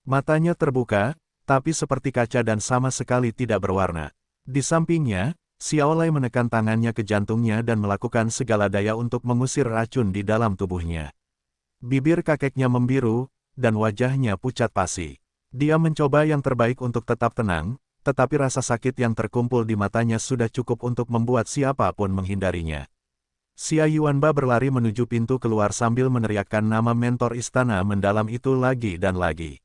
A: Matanya terbuka, tapi seperti kaca dan sama sekali tidak berwarna. Di sampingnya, Xiaolai menekan tangannya ke jantungnya dan melakukan segala daya untuk mengusir racun di dalam tubuhnya. Bibir kakeknya membiru, dan wajahnya pucat pasi. Dia mencoba yang terbaik untuk tetap tenang, tetapi rasa sakit yang terkumpul di matanya sudah cukup untuk membuat siapapun menghindarinya. Xia Yuanba berlari menuju pintu keluar sambil meneriakkan nama mentor istana mendalam itu lagi dan lagi.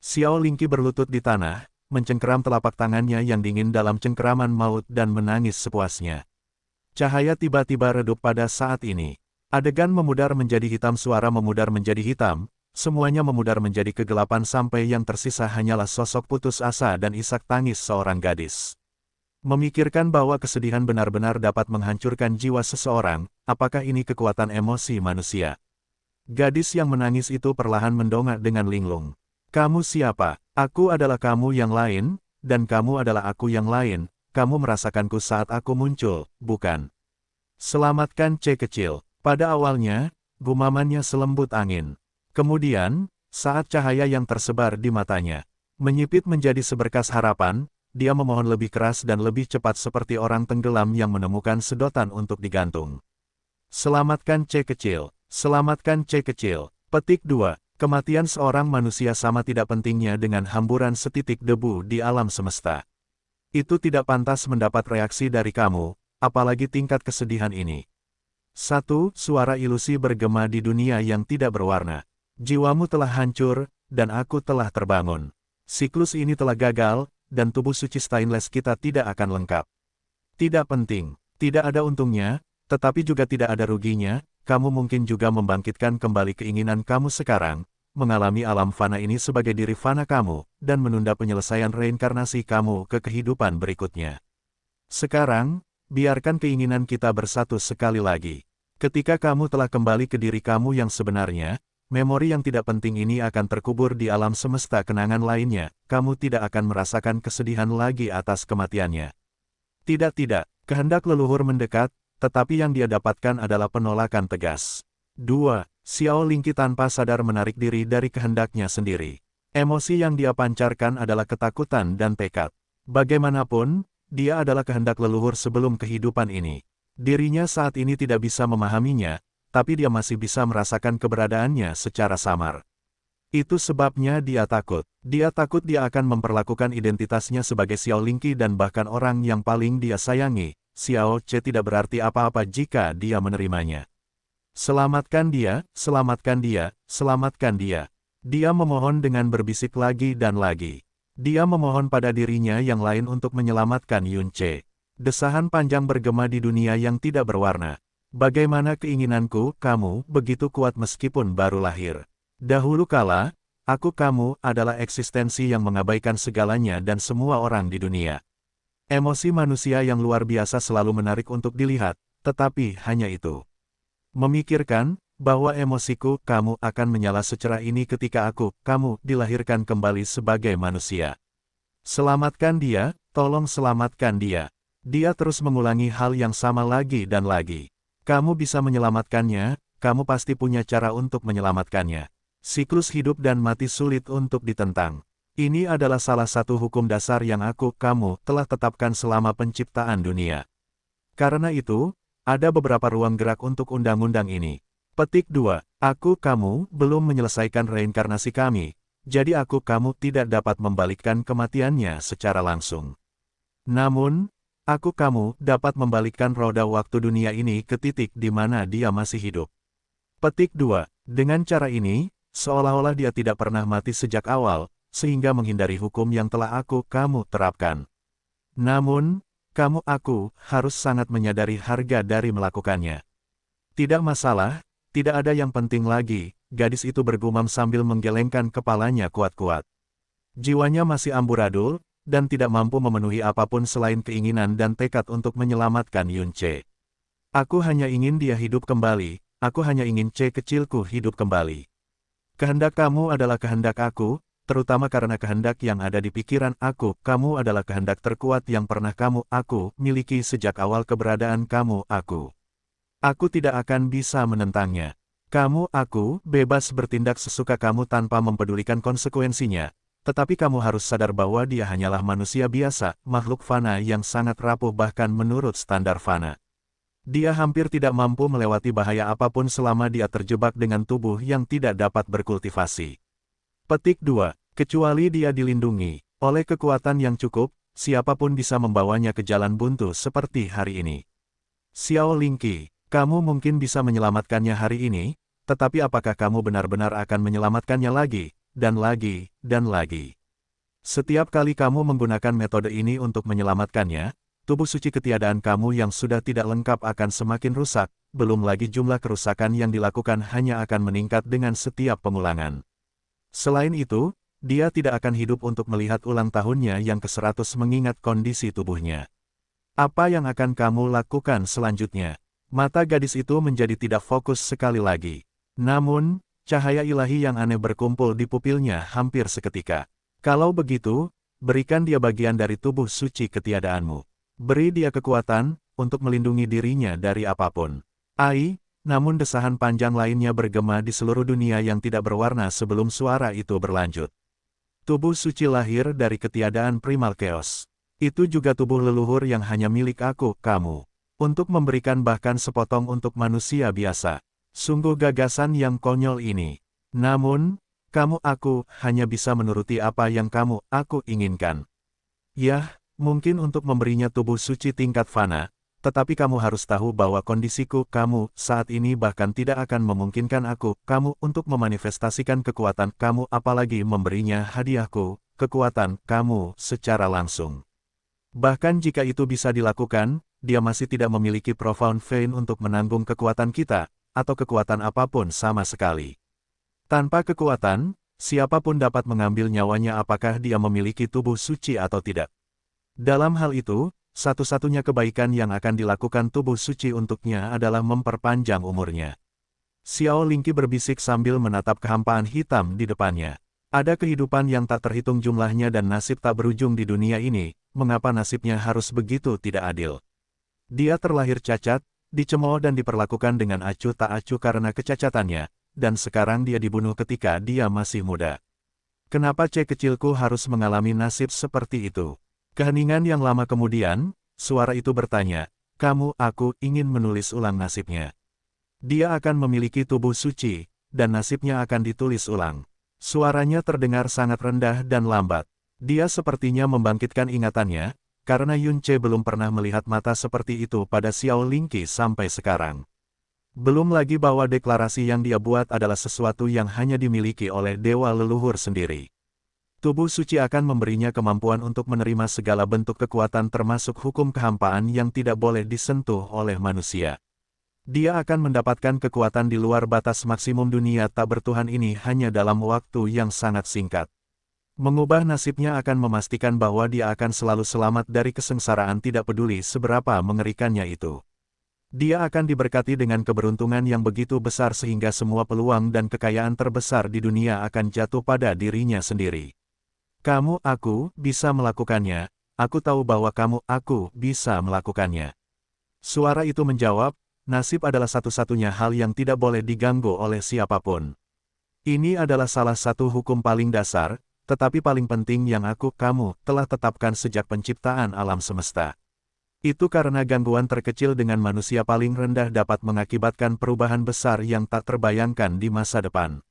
A: Xiao Lingqi berlutut di tanah, mencengkeram telapak tangannya yang dingin dalam cengkeraman maut dan menangis sepuasnya. Cahaya tiba-tiba redup pada saat ini. Adegan memudar menjadi hitam, suara memudar menjadi hitam, semuanya memudar menjadi kegelapan sampai yang tersisa hanyalah sosok putus asa dan isak tangis seorang gadis. Memikirkan bahwa kesedihan benar-benar dapat menghancurkan jiwa seseorang, apakah ini kekuatan emosi manusia? Gadis yang menangis itu perlahan mendongak dengan linglung. Kamu siapa? Aku adalah kamu yang lain, dan kamu adalah aku yang lain. Kamu merasakanku saat aku muncul, bukan? Selamatkan C kecil. Pada awalnya, gumamannya selembut angin. Kemudian, saat cahaya yang tersebar di matanya menyipit menjadi seberkas harapan, dia memohon lebih keras dan lebih cepat seperti orang tenggelam yang menemukan sedotan untuk digantung. Selamatkan C kecil. Selamatkan C kecil. Petik 2. Kematian seorang manusia sama tidak pentingnya dengan hamburan setitik debu di alam semesta. Itu tidak pantas mendapat reaksi dari kamu, apalagi tingkat kesedihan ini. 1. Suara ilusi bergema di dunia yang tidak berwarna. Jiwamu telah hancur, dan aku telah terbangun. Siklus ini telah gagal, dan tubuh suci stainless kita tidak akan lengkap. Tidak penting, tidak ada untungnya, tetapi juga tidak ada ruginya. Kamu mungkin juga membangkitkan kembali keinginan kamu sekarang, mengalami alam fana ini sebagai diri fana kamu, dan menunda penyelesaian reinkarnasi kamu ke kehidupan berikutnya. Sekarang, biarkan keinginan kita bersatu sekali lagi. Ketika kamu telah kembali ke diri kamu yang sebenarnya, memori yang tidak penting ini akan terkubur di alam semesta kenangan lainnya, kamu tidak akan merasakan kesedihan lagi atas kematiannya. Tidak, kehendak leluhur mendekat, tetapi yang dia dapatkan adalah penolakan tegas. 2. Xiao Lingqi tanpa sadar menarik diri dari kehendaknya sendiri. Emosi yang dia pancarkan adalah ketakutan dan tekad. Bagaimanapun, dia adalah kehendak leluhur sebelum kehidupan ini. Dirinya saat ini tidak bisa memahaminya, tapi dia masih bisa merasakan keberadaannya secara samar. Itu sebabnya dia takut. Dia takut dia akan memperlakukan identitasnya sebagai Xiao Lingqi dan bahkan orang yang paling dia sayangi, Xiao Ce tidak berarti apa-apa jika dia menerimanya. Selamatkan dia, selamatkan dia, selamatkan dia. Dia memohon dengan berbisik lagi dan lagi. Dia memohon pada dirinya yang lain untuk menyelamatkan Yun Ce. Desahan panjang bergema di dunia yang tidak berwarna. Bagaimana keinginanku, kamu, begitu kuat meskipun baru lahir. Dahulu kala, kamu adalah eksistensi yang mengabaikan segalanya dan semua orang di dunia. Emosi manusia yang luar biasa selalu menarik untuk dilihat, tetapi hanya itu. Memikirkan, bahwa emosiku, kamu akan menyala secerah ini ketika kamu, dilahirkan kembali sebagai manusia. Selamatkan dia, tolong selamatkan dia. Dia terus mengulangi hal yang sama lagi dan lagi. Kamu bisa menyelamatkannya, kamu pasti punya cara untuk menyelamatkannya. Siklus hidup dan mati sulit untuk ditentang. Ini adalah salah satu hukum dasar yang kamu, telah tetapkan selama penciptaan dunia. Karena itu, ada beberapa ruang gerak untuk undang-undang ini. Petik 2. Kamu, belum menyelesaikan reinkarnasi kami, jadi kamu tidak dapat membalikkan kematiannya secara langsung. Namun, kamu, dapat membalikkan roda waktu dunia ini ke titik di mana dia masih hidup. Petik 2. Dengan cara ini, seolah-olah dia tidak pernah mati sejak awal, sehingga menghindari hukum yang telah kamu terapkan. Namun, kamu harus sangat menyadari harga dari melakukannya. Tidak masalah, tidak ada yang penting lagi, gadis itu bergumam sambil menggelengkan kepalanya kuat-kuat. Jiwanya masih amburadul, dan tidak mampu memenuhi apapun selain keinginan dan tekad untuk menyelamatkan Yun Ce. Aku hanya ingin dia hidup kembali, aku hanya ingin Ce kecilku hidup kembali. Kehendak kamu adalah kehendak terutama karena kehendak yang ada di pikiran kamu adalah kehendak terkuat yang pernah kamu, miliki sejak awal keberadaan kamu, Aku tidak akan bisa menentangnya. Kamu, bebas bertindak sesuka kamu tanpa mempedulikan konsekuensinya, tetapi kamu harus sadar bahwa dia hanyalah manusia biasa, makhluk fana yang sangat rapuh bahkan menurut standar fana. Dia hampir tidak mampu melewati bahaya apapun selama dia terjebak dengan tubuh yang tidak dapat berkultivasi. Petik 2. Kecuali dia dilindungi oleh kekuatan yang cukup, siapapun bisa membawanya ke jalan buntu seperti hari ini. Xiao Lingqi, kamu mungkin bisa menyelamatkannya hari ini, tetapi apakah kamu benar-benar akan menyelamatkannya lagi, dan lagi, dan lagi? Setiap kali kamu menggunakan metode ini untuk menyelamatkannya, tubuh suci ketiadaan kamu yang sudah tidak lengkap akan semakin rusak, belum lagi jumlah kerusakan yang dilakukan hanya akan meningkat dengan setiap pengulangan. Selain itu, dia tidak akan hidup untuk melihat ulang tahunnya yang ke-100 mengingat kondisi tubuhnya. Apa yang akan kamu lakukan selanjutnya? Mata gadis itu menjadi tidak fokus sekali lagi. Namun, cahaya ilahi yang aneh berkumpul di pupilnya hampir seketika. Kalau begitu, berikan dia bagian dari tubuh suci ketiadaanmu. Beri dia kekuatan, untuk melindungi dirinya dari apapun. Namun desahan panjang lainnya bergema di seluruh dunia yang tidak berwarna sebelum suara itu berlanjut. Tubuh suci lahir dari ketiadaan primal chaos. Itu juga tubuh leluhur yang hanya milik kamu. Untuk memberikan bahkan sepotong untuk manusia biasa. Sungguh gagasan yang konyol ini. Namun, kamu hanya bisa menuruti apa yang kamu inginkan. Yah, mungkin untuk memberinya tubuh suci tingkat fana, tetapi kamu harus tahu bahwa kondisiku kamu saat ini bahkan tidak akan memungkinkan kamu untuk memanifestasikan kekuatan kamu apalagi memberinya hadiahku, kekuatan kamu secara langsung. Bahkan jika itu bisa dilakukan, dia masih tidak memiliki profound vein untuk menanggung kekuatan kita, atau kekuatan apapun sama sekali. Tanpa kekuatan, siapapun dapat mengambil nyawanya apakah dia memiliki tubuh suci atau tidak. Dalam hal itu, satu-satunya kebaikan yang akan dilakukan tubuh suci untuknya adalah memperpanjang umurnya. Xiao Lingqi berbisik sambil menatap kehampaan hitam di depannya. Ada kehidupan yang tak terhitung jumlahnya dan nasib tak berujung di dunia ini, mengapa nasibnya harus begitu tidak adil? Dia terlahir cacat, dicemooh dan diperlakukan dengan acuh tak acuh karena kecacatannya, dan sekarang dia dibunuh ketika dia masih muda. Kenapa C kecilku harus mengalami nasib seperti itu? Keheningan yang lama kemudian, suara itu bertanya, aku ingin menulis ulang nasibnya. Dia akan memiliki tubuh suci, dan nasibnya akan ditulis ulang. Suaranya terdengar sangat rendah dan lambat. Dia sepertinya membangkitkan ingatannya, karena Yun Ce belum pernah melihat mata seperti itu pada Xiao Lingqi sampai sekarang. Belum lagi bahwa deklarasi yang dia buat adalah sesuatu yang hanya dimiliki oleh dewa leluhur sendiri. Tubuh suci akan memberinya kemampuan untuk menerima segala bentuk kekuatan termasuk hukum kehampaan yang tidak boleh disentuh oleh manusia. Dia akan mendapatkan kekuatan di luar batas maksimum dunia tak bertuhan ini hanya dalam waktu yang sangat singkat. Mengubah nasibnya akan memastikan bahwa dia akan selalu selamat dari kesengsaraan tidak peduli seberapa mengerikannya itu. Dia akan diberkati dengan keberuntungan yang begitu besar sehingga semua peluang dan kekayaan terbesar di dunia akan jatuh pada dirinya sendiri. Aku bisa melakukannya, aku tahu bahwa aku bisa melakukannya. Suara itu menjawab, nasib adalah satu-satunya hal yang tidak boleh diganggu oleh siapapun. Ini adalah salah satu hukum paling dasar, tetapi paling penting yang kamu telah tetapkan sejak penciptaan alam semesta. Itu karena gangguan terkecil dengan manusia paling rendah dapat mengakibatkan perubahan besar yang tak terbayangkan di masa depan.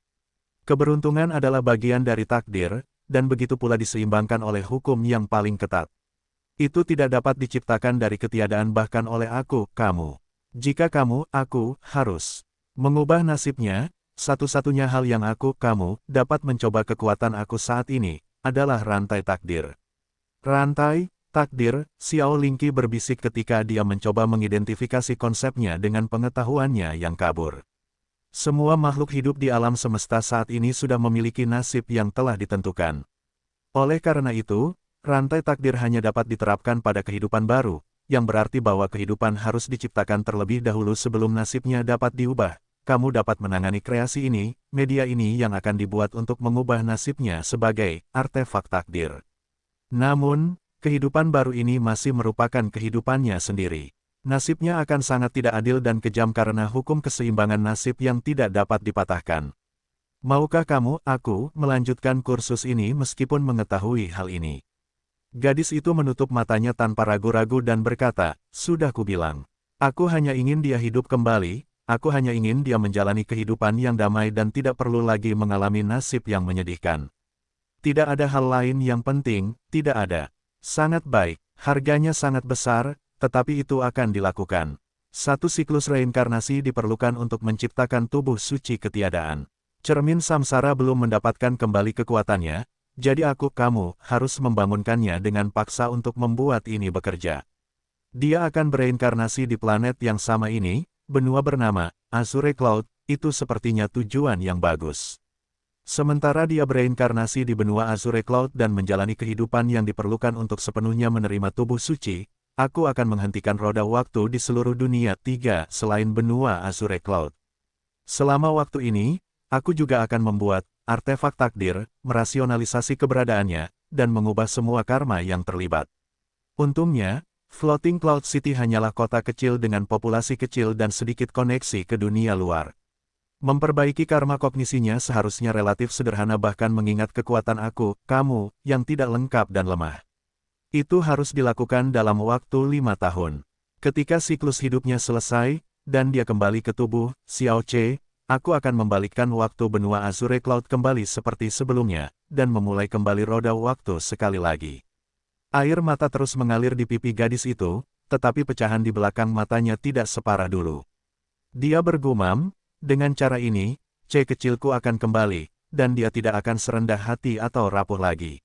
A: Keberuntungan adalah bagian dari takdir, dan begitu pula diseimbangkan oleh hukum yang paling ketat. Itu tidak dapat diciptakan dari ketiadaan bahkan oleh kamu. Jika aku harus mengubah nasibnya, satu-satunya hal yang kamu dapat mencoba kekuatan aku saat ini, adalah rantai takdir. Rantai takdir, Xiao Lingqi berbisik ketika dia mencoba mengidentifikasi konsepnya dengan pengetahuannya yang kabur. Semua makhluk hidup di alam semesta saat ini sudah memiliki nasib yang telah ditentukan. Oleh karena itu, rantai takdir hanya dapat diterapkan pada kehidupan baru, yang berarti bahwa kehidupan harus diciptakan terlebih dahulu sebelum nasibnya dapat diubah. Kamu dapat menangani kreasi ini, media ini yang akan dibuat untuk mengubah nasibnya sebagai artefak takdir. Namun, kehidupan baru ini masih merupakan kehidupannya sendiri. Nasibnya akan sangat tidak adil dan kejam karena hukum keseimbangan nasib yang tidak dapat dipatahkan. Maukah aku melanjutkan kursus ini meskipun mengetahui hal ini? Gadis itu menutup matanya tanpa ragu-ragu dan berkata, sudah kubilang. Aku hanya ingin dia hidup kembali, aku hanya ingin dia menjalani kehidupan yang damai dan tidak perlu lagi mengalami nasib yang menyedihkan. Tidak ada hal lain yang penting, tidak ada. Sangat baik, harganya sangat besar, tetapi itu akan dilakukan. Satu siklus reinkarnasi diperlukan untuk menciptakan tubuh suci ketiadaan. Cermin samsara belum mendapatkan kembali kekuatannya, jadi kamu harus membangunkannya dengan paksa untuk membuat ini bekerja. Dia akan bereinkarnasi di planet yang sama ini, benua bernama Azure Cloud, itu sepertinya tujuan yang bagus. Sementara dia bereinkarnasi di benua Azure Cloud dan menjalani kehidupan yang diperlukan untuk sepenuhnya menerima tubuh suci, aku akan menghentikan roda waktu di seluruh dunia 3 selain benua Azure Cloud. Selama waktu ini, aku juga akan membuat artefak takdir, merasionalisasi keberadaannya, dan mengubah semua karma yang terlibat. Untungnya, Floating Cloud City hanyalah kota kecil dengan populasi kecil dan sedikit koneksi ke dunia luar. Memperbaiki karma kognisinya seharusnya relatif sederhana bahkan mengingat kekuatan kamu, yang tidak lengkap dan lemah. Itu harus dilakukan dalam waktu 5 tahun. Ketika siklus hidupnya selesai, dan dia kembali ke tubuh, Xiao Ce, aku akan membalikkan waktu benua Azure Cloud kembali seperti sebelumnya, dan memulai kembali roda waktu sekali lagi. Air mata terus mengalir di pipi gadis itu, tetapi pecahan di belakang matanya tidak separah dulu. Dia bergumam, dengan cara ini, C kecilku akan kembali, dan dia tidak akan serendah hati atau rapuh lagi.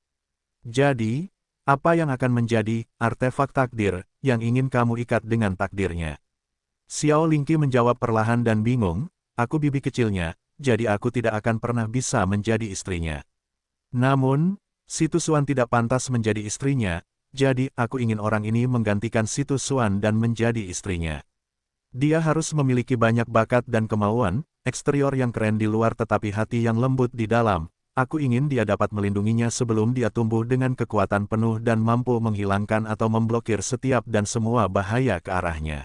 A: Jadi, apa yang akan menjadi artefak takdir yang ingin kamu ikat dengan takdirnya? Xiao Lingqi menjawab perlahan dan bingung, aku bibi kecilnya, jadi aku tidak akan pernah bisa menjadi istrinya. Namun, Si Tusuan tidak pantas menjadi istrinya, jadi aku ingin orang ini menggantikan Si Tusuan dan menjadi istrinya. Dia harus memiliki banyak bakat dan kemauan, eksterior yang keren di luar tetapi hati yang lembut di dalam. Aku ingin dia dapat melindunginya sebelum dia tumbuh dengan kekuatan penuh dan mampu menghilangkan atau memblokir setiap dan semua bahaya ke arahnya.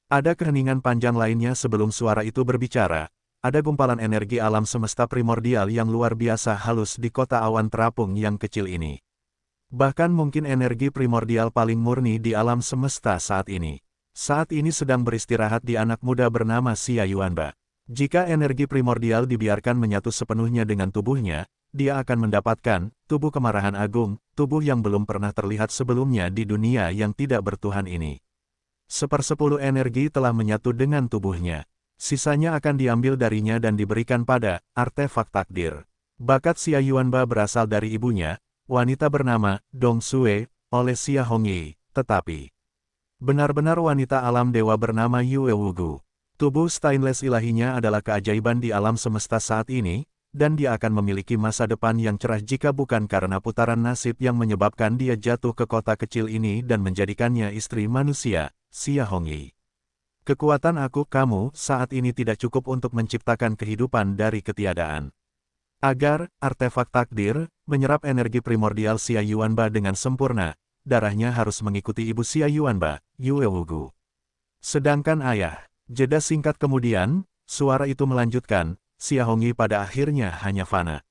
A: Ada keheningan panjang lainnya sebelum suara itu berbicara. ada gumpalan energi alam semesta primordial yang luar biasa halus di kota awan terapung yang kecil ini. Bahkan mungkin energi primordial paling murni di alam semesta saat ini. Saat ini sedang beristirahat di anak muda bernama Xia Yuanba. Jika energi primordial dibiarkan menyatu sepenuhnya dengan tubuhnya, dia akan mendapatkan tubuh kemarahan agung, tubuh yang belum pernah terlihat sebelumnya di dunia yang tidak bertuhan ini. 1/10 energi telah menyatu dengan tubuhnya. Sisanya akan diambil darinya dan diberikan pada artefak takdir. Bakat Xia Yuanba berasal dari ibunya, wanita bernama Dong Sue, oleh Xia Hongyi, tetapi benar-benar wanita alam dewa bernama Yue Wugu. Tubuh stainless ilahinya adalah keajaiban di alam semesta saat ini, dan dia akan memiliki masa depan yang cerah jika bukan karena putaran nasib yang menyebabkan dia jatuh ke kota kecil ini dan menjadikannya istri manusia, Xia Hongyi. Kekuatan aku kamu saat ini tidak cukup untuk menciptakan kehidupan dari ketiadaan. Agar artefak takdir menyerap energi primordial Xia Yuanba dengan sempurna, darahnya harus mengikuti ibu Xia Yuanba, Yue Wugu. Sedangkan ayah, jeda singkat kemudian, suara itu melanjutkan, Xia Hongyi pada akhirnya hanya fana.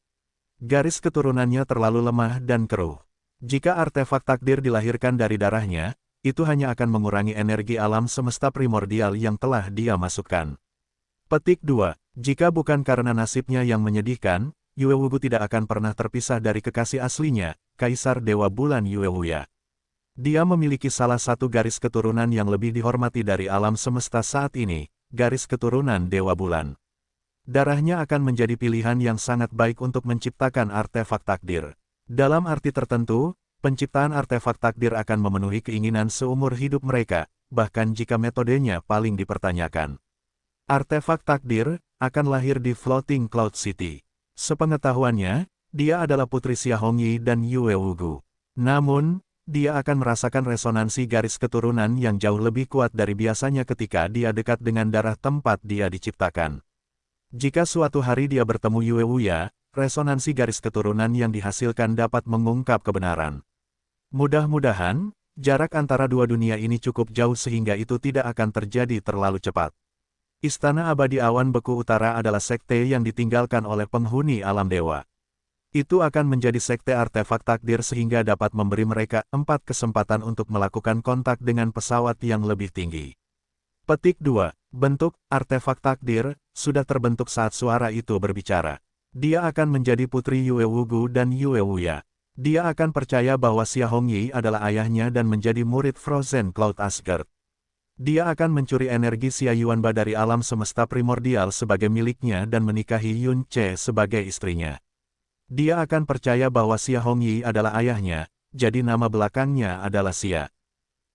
A: Garis keturunannya terlalu lemah dan keruh. Jika artefak takdir dilahirkan dari darahnya, itu hanya akan mengurangi energi alam semesta primordial yang telah dia masukkan. Petik 2. Jika bukan karena nasibnya yang menyedihkan, Yue Wugu tidak akan pernah terpisah dari kekasih aslinya, Kaisar Dewa Bulan Yue Wuya. Dia memiliki salah satu garis keturunan yang lebih dihormati dari alam semesta saat ini, garis keturunan Dewa Bulan. Darahnya akan menjadi pilihan yang sangat baik untuk menciptakan artefak takdir. Dalam arti tertentu, penciptaan artefak takdir akan memenuhi keinginan seumur hidup mereka, bahkan jika metodenya paling dipertanyakan. Artefak takdir akan lahir di Floating Cloud City. Sepengetahuannya, dia adalah putri Xia Hongyi dan Yue Wugu. Namun, dia akan merasakan resonansi garis keturunan yang jauh lebih kuat dari biasanya ketika dia dekat dengan darah tempat dia diciptakan. Jika suatu hari dia bertemu Yue Wuya, resonansi garis keturunan yang dihasilkan dapat mengungkap kebenaran. Mudah-mudahan, jarak antara dua dunia ini cukup jauh sehingga itu tidak akan terjadi terlalu cepat. Istana Abadi Awan Beku Utara adalah sekte yang ditinggalkan oleh penghuni alam dewa. Itu akan menjadi sekte artefak takdir sehingga dapat memberi mereka 4 kesempatan untuk melakukan kontak dengan pesawat yang lebih tinggi. Petik 2. Bentuk artefak takdir sudah terbentuk saat suara itu berbicara. Dia akan menjadi putri Yue Wugu dan Yue Wuya. Dia akan percaya bahwa Xia Hongyi adalah ayahnya dan menjadi murid Frozen Cloud Asgard. Dia akan mencuri energi Xia Yuanba dari alam semesta primordial sebagai miliknya dan menikahi Yun Che sebagai istrinya. Dia akan percaya bahwa Xia Hongyi adalah ayahnya, jadi nama belakangnya adalah Xia.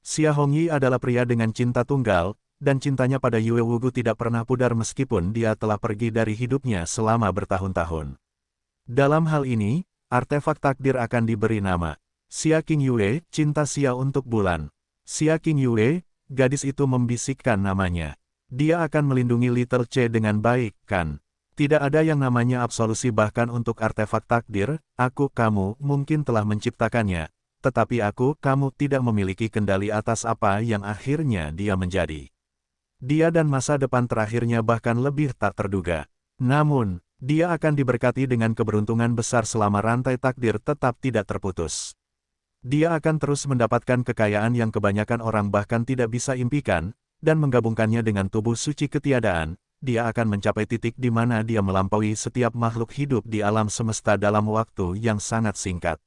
A: Xia Hongyi adalah pria dengan cinta tunggal, dan cintanya pada Yue Wugu tidak pernah pudar meskipun dia telah pergi dari hidupnya selama bertahun-tahun. Dalam hal ini, artefak takdir akan diberi nama Xia King Yue, cinta Xia untuk bulan. Xia King Yue, gadis itu membisikkan namanya. Dia akan melindungi Little Che dengan baik, kan? Tidak ada yang namanya absolusi bahkan untuk artefak takdir, aku kamu mungkin telah menciptakannya, tetapi aku kamu tidak memiliki kendali atas apa yang akhirnya dia menjadi. Dia dan masa depan terakhirnya bahkan lebih tak terduga. Namun, dia akan diberkati dengan keberuntungan besar selama rantai takdir tetap tidak terputus. Dia akan terus mendapatkan kekayaan yang kebanyakan orang bahkan tidak bisa impikan, dan menggabungkannya dengan tubuh suci ketiadaan, dia akan mencapai titik di mana dia melampaui setiap makhluk hidup di alam semesta dalam waktu yang sangat singkat.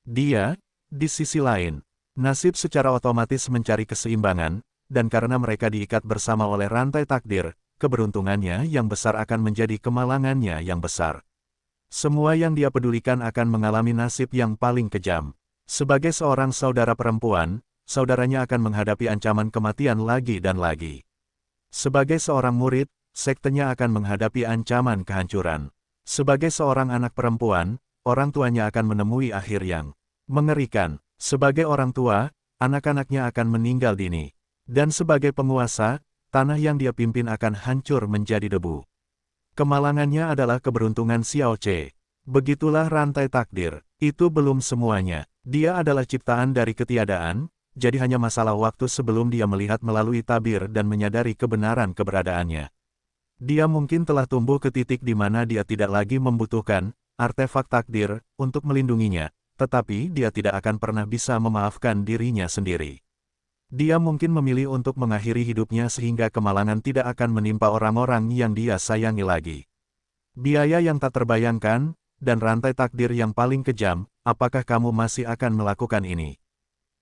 A: Dia, di sisi lain, nasib secara otomatis mencari keseimbangan, dan karena mereka diikat bersama oleh rantai takdir, keberuntungannya yang besar akan menjadi kemalangannya yang besar. Semua yang dia pedulikan akan mengalami nasib yang paling kejam. Sebagai seorang saudara perempuan, saudaranya akan menghadapi ancaman kematian lagi dan lagi. Sebagai seorang murid, sektenya akan menghadapi ancaman kehancuran. Sebagai seorang anak perempuan, orang tuanya akan menemui akhir yang mengerikan. Sebagai orang tua, anak-anaknya akan meninggal dini. Dan sebagai penguasa, tanah yang dia pimpin akan hancur menjadi debu. Kemalangannya adalah keberuntungan Xiao Che. Begitulah rantai takdir. Itu belum semuanya. Dia adalah ciptaan dari ketiadaan, jadi hanya masalah waktu sebelum dia melihat melalui tabir dan menyadari kebenaran keberadaannya. Dia mungkin telah tumbuh ke titik di mana dia tidak lagi membutuhkan artefak takdir untuk melindunginya, tetapi dia tidak akan pernah bisa memaafkan dirinya sendiri. Dia mungkin memilih untuk mengakhiri hidupnya sehingga kemalangan tidak akan menimpa orang-orang yang dia sayangi lagi. Biaya yang tak terbayangkan, dan rantai takdir yang paling kejam, apakah kamu masih akan melakukan ini?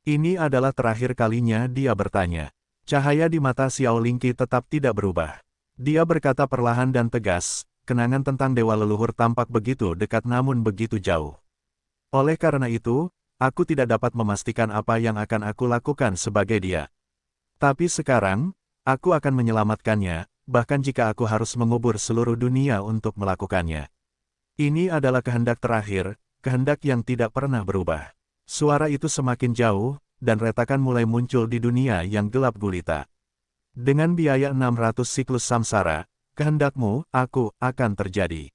A: Ini adalah terakhir kalinya dia bertanya. Cahaya di mata Xiao Lingqi tetap tidak berubah. Dia berkata perlahan dan tegas, kenangan tentang dewa leluhur tampak begitu dekat namun begitu jauh. Oleh karena itu, aku tidak dapat memastikan apa yang akan aku lakukan sebagai dia. Tapi sekarang, aku akan menyelamatkannya, bahkan jika aku harus mengubur seluruh dunia untuk melakukannya. Ini adalah kehendak terakhir, kehendak yang tidak pernah berubah. Suara itu semakin jauh, dan retakan mulai muncul di dunia yang gelap gulita. Dengan biaya 600 siklus samsara, kehendakmu, aku, akan terjadi.